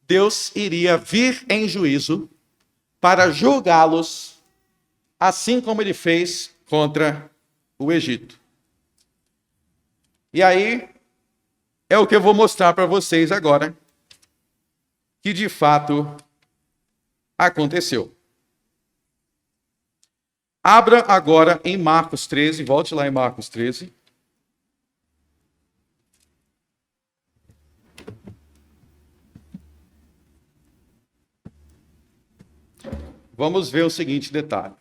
Deus iria vir em juízo para julgá-los, assim como ele fez contra o Egito. E aí, é o que eu vou mostrar para vocês agora, que de fato aconteceu. Abra agora em Marcos 13, volte lá em Marcos 13. Vamos ver o seguinte detalhe.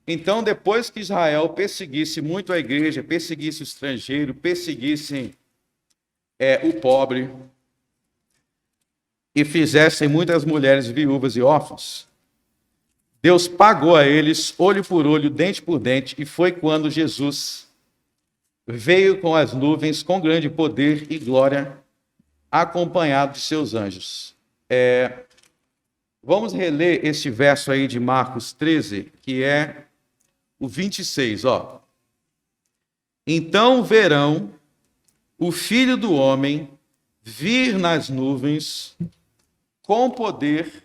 Então, depois que Israel perseguisse muito a igreja, perseguisse o estrangeiro, perseguisse o pobre, e fizessem muitas mulheres viúvas e órfãos, Deus pagou a eles olho por olho, dente por dente, e foi quando Jesus veio com as nuvens, com grande poder e glória, acompanhado de seus anjos. Vamos reler este verso aí de Marcos 13, que é o 26, ó. Então verão o Filho do Homem vir nas nuvens com poder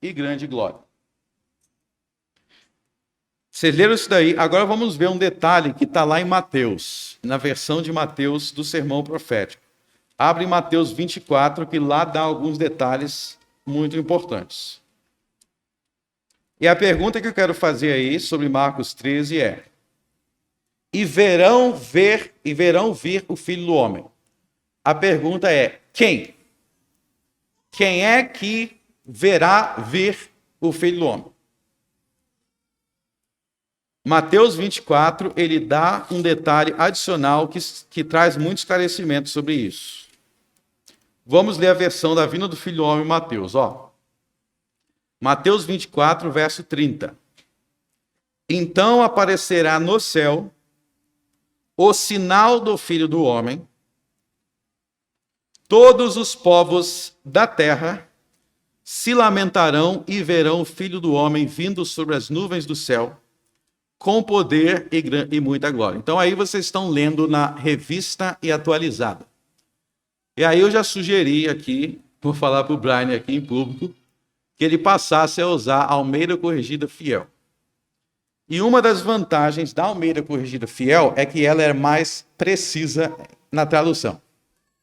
e grande glória. Vocês leram isso daí? Agora vamos ver um detalhe que está lá em Mateus, na versão de Mateus do Sermão Profético. Abre em Mateus 24, que lá dá alguns detalhes muito importantes. E a pergunta que eu quero fazer aí sobre Marcos 13 é: e verão vir o Filho do Homem? A pergunta é: quem? Quem é que verá vir o Filho do Homem? Mateus 24, ele dá um detalhe adicional que traz muito esclarecimento sobre isso. Vamos ler a versão da vinda do Filho do Homem em Mateus, ó. Mateus 24, verso 30. Então aparecerá no céu o sinal do Filho do Homem. Todos os povos da terra se lamentarão e verão o Filho do Homem vindo sobre as nuvens do céu, com poder e muita glória. Então aí vocês estão lendo na Revista e Atualizada. E aí eu já sugeri aqui, vou falar para o Brian aqui em público, que ele passasse a usar a Almeida Corrigida Fiel. E uma das vantagens da Almeida Corrigida Fiel é que ela é mais precisa na tradução.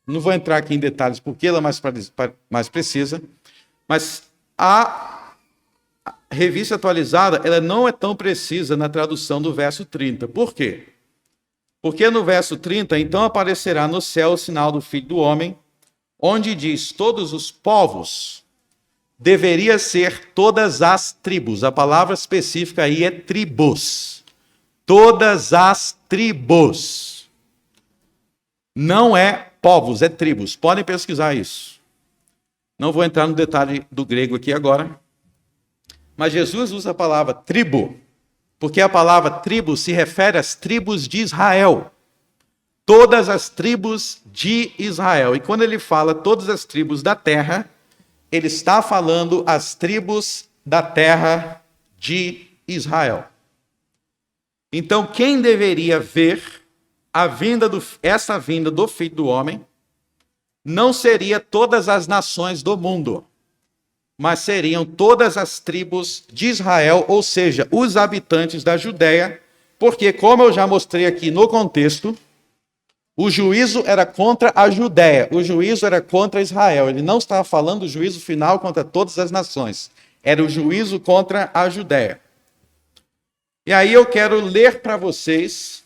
Não vou entrar aqui em detalhes porque ela é mais precisa, mas a Revista Atualizada ela não é tão precisa na tradução do verso 30. Por quê? Porque no verso 30, então aparecerá no céu o sinal do Filho do Homem, onde diz todos os povos, deveria ser todas as tribos. A palavra específica aí é tribos. Todas as tribos. Não é povos, é tribos. Podem pesquisar isso. Não vou entrar no detalhe do grego aqui agora. Mas Jesus usa a palavra tribo, porque a palavra tribo se refere às tribos de Israel. Todas as tribos de Israel. E quando ele fala todas as tribos da terra, ele está falando as tribos da terra de Israel. Então, quem deveria ver essa vinda do Filho do Homem não seria todas as nações do mundo, mas seriam todas as tribos de Israel, ou seja, os habitantes da Judéia, porque, como eu já mostrei aqui no contexto, o juízo era contra a Judéia, o juízo era contra Israel. Ele não estava falando do juízo final contra todas as nações, era o juízo contra a Judéia. E aí eu quero ler para vocês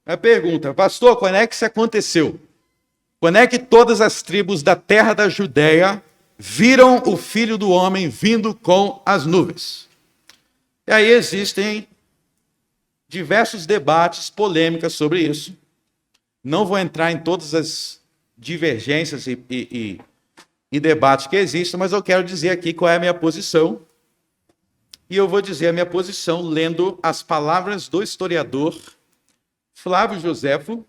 a pergunta: pastor, quando é que isso aconteceu? Quando é que todas as tribos da terra da Judéia viram o Filho do Homem vindo com as nuvens? E aí existem diversos debates, polêmicas sobre isso. Não vou entrar em todas as divergências e debates que existem, mas eu quero dizer aqui qual é a minha posição. E eu vou dizer a minha posição lendo as palavras do historiador Flávio Joséfo.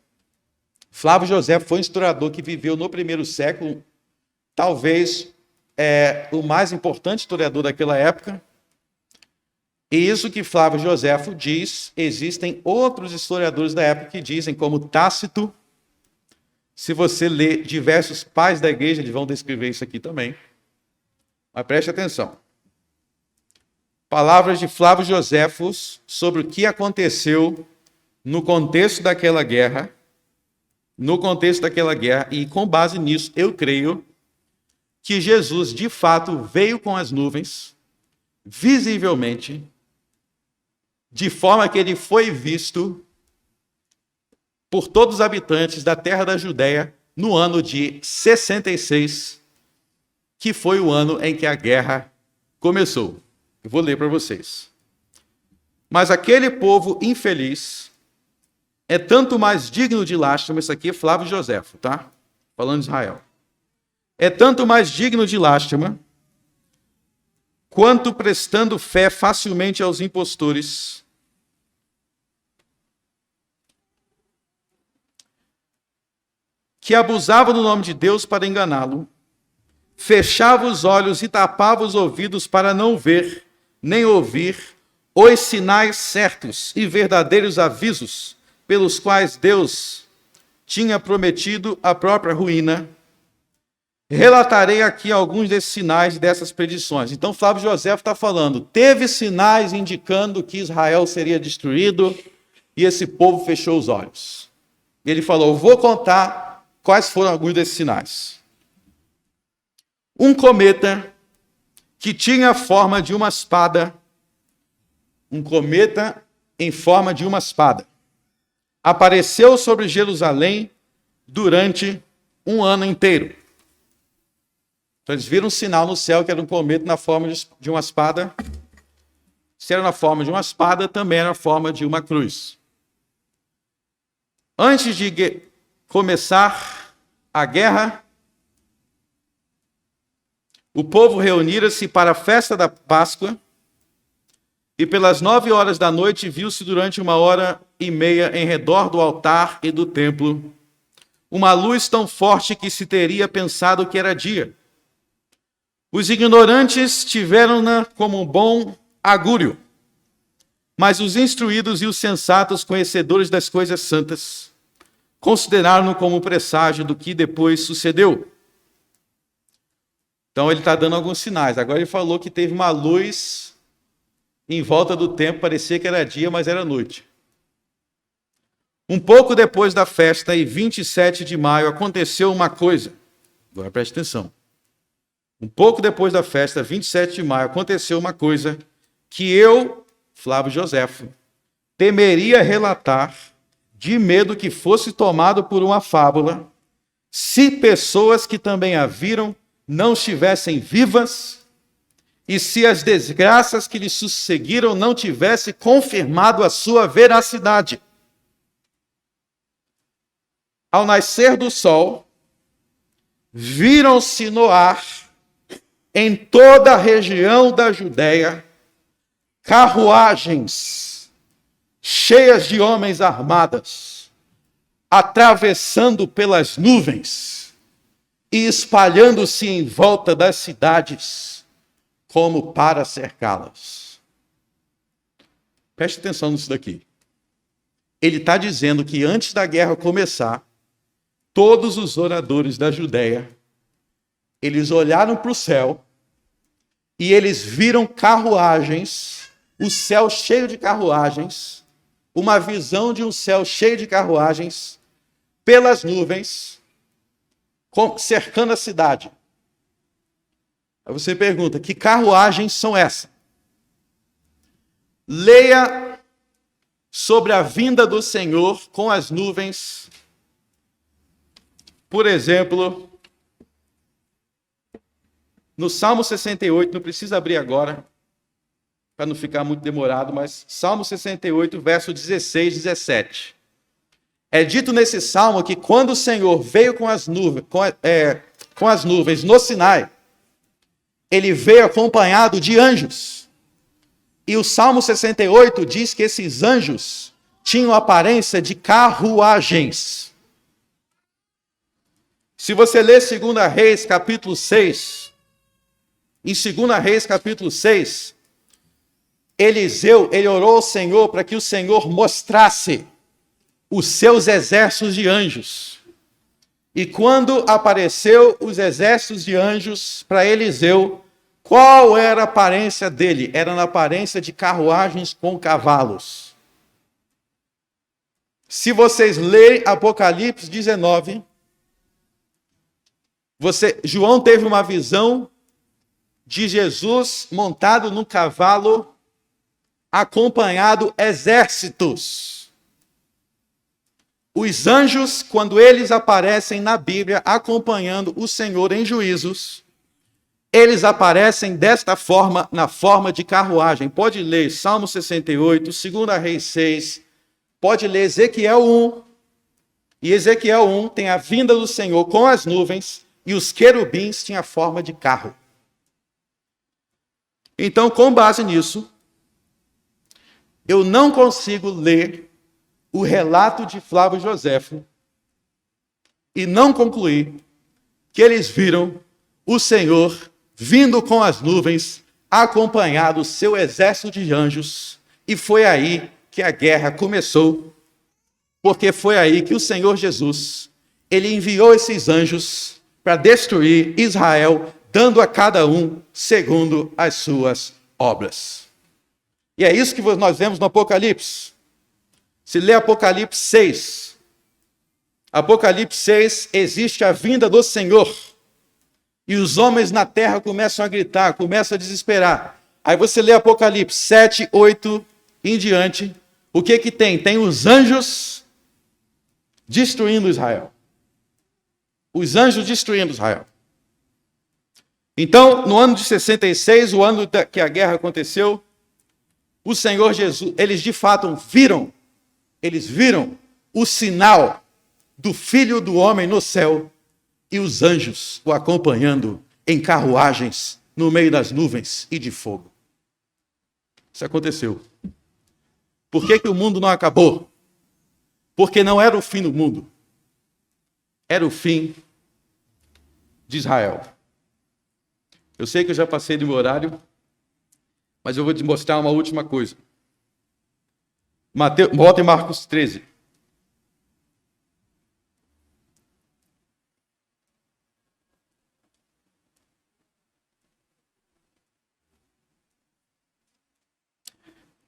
Flávio Joséfo foi um historiador que viveu no primeiro século, talvez o mais importante historiador daquela época. E isso que Flávio Joséfo diz, existem outros historiadores da época que dizem, como Tácito. Se você ler diversos pais da igreja, eles vão descrever isso aqui também. Mas preste atenção. Palavras de Flávio Joséfo sobre o que aconteceu no contexto daquela guerra. E com base nisso, eu creio que Jesus, de fato, veio com as nuvens, visivelmente, de forma que ele foi visto por todos os habitantes da terra da Judéia no ano de 66, que foi o ano em que a guerra começou. Eu vou ler para vocês. Mas aquele povo infeliz é tanto mais digno de lástima, isso aqui é Flávio Joséfo, tá? Falando de Israel. É tanto mais digno de lástima, quanto prestando fé facilmente aos impostores, que abusava do nome de Deus para enganá-lo, fechava os olhos e tapava os ouvidos para não ver, nem ouvir, os sinais certos e verdadeiros avisos pelos quais Deus tinha prometido a própria ruína. Relatarei aqui alguns desses sinais e dessas predições. Então, Flávio Joséfo está falando, teve sinais indicando que Israel seria destruído e esse povo fechou os olhos. Ele falou, vou contar quais foram alguns desses sinais. Um cometa que tinha a forma de uma espada, apareceu sobre Jerusalém durante um ano inteiro. Então eles viram um sinal no céu que era um cometa na forma de uma espada. Se era na forma de uma espada, também era na forma de uma cruz. Antes de começar a guerra, o povo reunira-se para a festa da Páscoa e pelas 9 horas da noite viu-se durante 1h30 em redor do altar e do templo uma luz tão forte que se teria pensado que era dia. Os ignorantes tiveram-na como um bom agúrio, mas os instruídos e os sensatos, conhecedores das coisas santas, consideraram-no como presságio do que depois sucedeu. Então ele está dando alguns sinais. Agora ele falou que teve uma luz em volta do templo, parecia que era dia, mas era noite. Um pouco depois da festa, em 27 de maio, aconteceu uma coisa. Agora preste atenção. Um pouco depois da festa, 27 de maio, aconteceu uma coisa que eu, Flávio Joséfo, temeria relatar, de medo que fosse tomado por uma fábula, se pessoas que também a viram não estivessem vivas e se as desgraças que lhe sucederam não tivessem confirmado a sua veracidade. ao nascer do sol, viram-se no ar, em toda a região da Judéia, carruagens cheias de homens armados, atravessando pelas nuvens e espalhando-se em volta das cidades, como para cercá-las. Preste atenção nisso daqui. Ele está dizendo que antes da guerra começar, todos os oradores da Judéia, eles olharam para o céu e eles viram carruagens, o céu cheio de carruagens, uma visão de um céu cheio de carruagens, pelas nuvens, cercando a cidade. Aí você pergunta, que carruagens são essas? Leia sobre a vinda do Senhor com as nuvens. Por exemplo, no Salmo 68, não precisa abrir agora, para não ficar muito demorado, mas Salmo 68, verso 16, 17. É dito nesse salmo que quando o Senhor veio com as nuvens no Sinai, ele veio acompanhado de anjos. E o Salmo 68 diz que esses anjos tinham aparência de carruagens. Se você ler 2 Reis, capítulo 6, em 2 Reis, capítulo 6, Eliseu, ele orou ao Senhor para que o Senhor mostrasse os seus exércitos de anjos. E quando apareceu os exércitos de anjos para Eliseu, qual era a aparência dele? Era na aparência de carruagens com cavalos. Se vocês lerem Apocalipse 19, João teve uma visão de Jesus montado num cavalo, acompanhado exércitos. Os anjos, quando eles aparecem na Bíblia, acompanhando o Senhor em juízos, eles aparecem desta forma, na forma de carruagem. Pode ler Salmo 68, 2 Reis 6, pode ler Ezequiel 1. E Ezequiel 1 tem a vinda do Senhor com as nuvens, e os querubins tinham a forma de carro. Então, com base nisso, eu não consigo ler o relato de Flávio Joséfo e não concluir que eles viram o Senhor vindo com as nuvens, acompanhado do seu exército de anjos, e foi aí que a guerra começou, porque foi aí que o Senhor Jesus, ele enviou esses anjos para destruir Israel, dando a cada um segundo as suas obras. E é isso que nós vemos no Apocalipse. Se lê Apocalipse 6, Apocalipse 6, existe a vinda do Senhor. E os homens na terra começam a gritar, começam a desesperar. Aí você lê Apocalipse 7, 8 em diante. O que tem? Tem os anjos destruindo Israel. Os anjos destruindo Israel. Então, no ano de 66, o ano que a guerra aconteceu, o Senhor Jesus, eles de fato viram o sinal do Filho do Homem no céu e os anjos o acompanhando em carruagens no meio das nuvens e de fogo. Isso aconteceu. Por que o mundo não acabou? Porque não era o fim do mundo. Era o fim de Israel. Eu sei que eu já passei do meu horário, mas eu vou te mostrar uma última coisa. Volta em Marcos 13.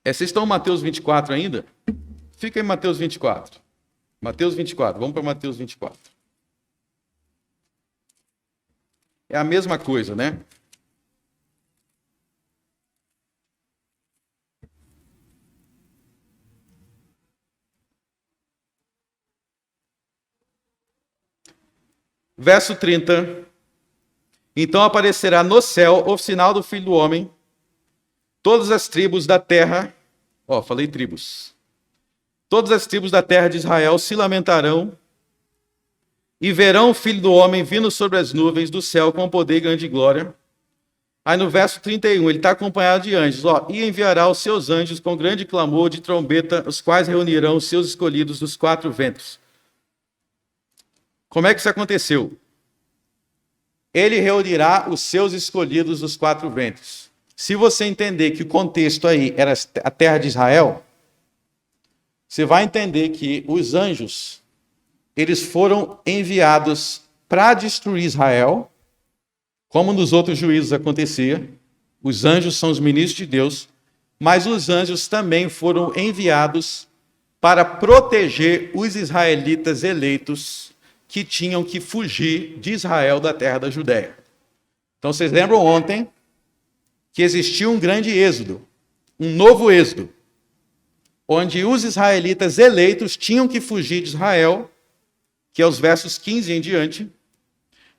Vocês estão em Mateus 24 ainda? Fica em Mateus 24. Mateus 24, vamos para Mateus 24. É a mesma coisa, né? Verso 30. Então aparecerá no céu o sinal do Filho do Homem. Todas as tribos da terra, falei tribos. Todas as tribos da terra de Israel se lamentarão E verão o Filho do Homem vindo sobre as nuvens do céu com poder e grande glória. Aí no verso 31, ele está acompanhado de anjos. E enviará os seus anjos com grande clamor de trombeta, os quais reunirão os seus escolhidos dos quatro ventos. Como é que isso aconteceu? Ele reunirá os seus escolhidos dos quatro ventos. Se você entender que o contexto aí era a terra de Israel, você vai entender que os anjos, eles foram enviados para destruir Israel, como nos outros juízos acontecia. Os anjos são os ministros de Deus, mas os anjos também foram enviados para proteger os israelitas eleitos que tinham que fugir de Israel da terra da Judéia. Então vocês lembram ontem que existia um grande êxodo, um novo êxodo, onde os israelitas eleitos tinham que fugir de Israel, que é os versos 15 em diante,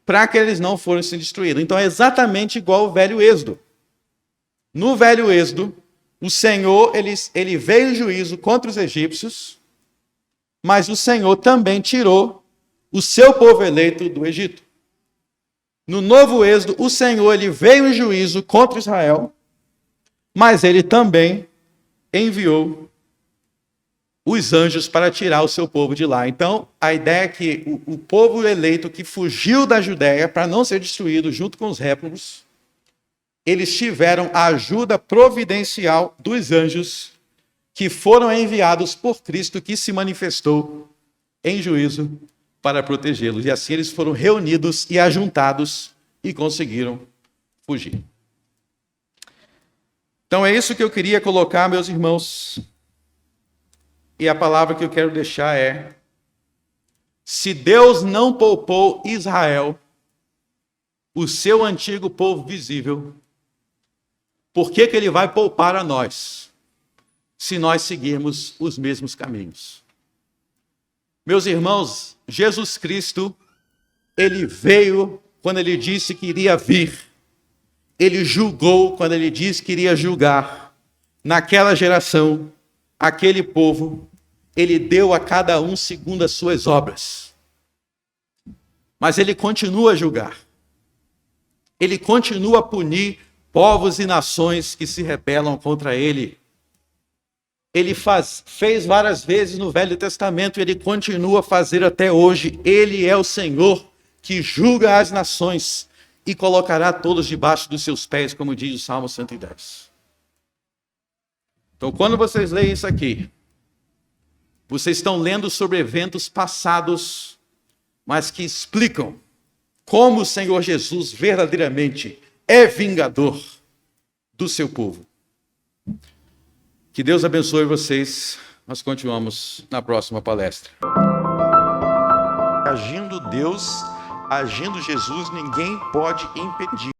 para que eles não fossem destruídos. Então é exatamente igual ao velho êxodo. No velho êxodo, o Senhor ele veio em juízo contra os egípcios, mas o Senhor também tirou o seu povo eleito do Egito. No novo êxodo, o Senhor ele veio em juízo contra Israel, mas ele também enviou os anjos para tirar o seu povo de lá. Então, a ideia é que o povo eleito que fugiu da Judéia para não ser destruído junto com os réprobos, eles tiveram a ajuda providencial dos anjos que foram enviados por Cristo, que se manifestou em juízo para protegê-los. E assim eles foram reunidos e ajuntados e conseguiram fugir. Então é isso que eu queria colocar, meus irmãos. E a palavra que eu quero deixar é: se Deus não poupou Israel, o seu antigo povo visível, por que ele vai poupar a nós, se nós seguirmos os mesmos caminhos? Meus irmãos, Jesus Cristo, ele veio quando ele disse que iria vir. Ele julgou quando ele disse que iria julgar. Naquela geração, aquele povo, ele deu a cada um segundo as suas obras. Mas ele continua a julgar. Ele continua a punir povos e nações que se rebelam contra ele. Ele fez várias vezes no Velho Testamento, e ele continua a fazer até hoje. Ele é o Senhor que julga as nações e colocará todos debaixo dos seus pés, como diz o Salmo 110. Então, quando vocês leem isso aqui, vocês estão lendo sobre eventos passados, mas que explicam como o Senhor Jesus verdadeiramente é vingador do seu povo. Que Deus abençoe vocês. Nós continuamos na próxima palestra. Agindo Deus, agindo Jesus, ninguém pode impedir.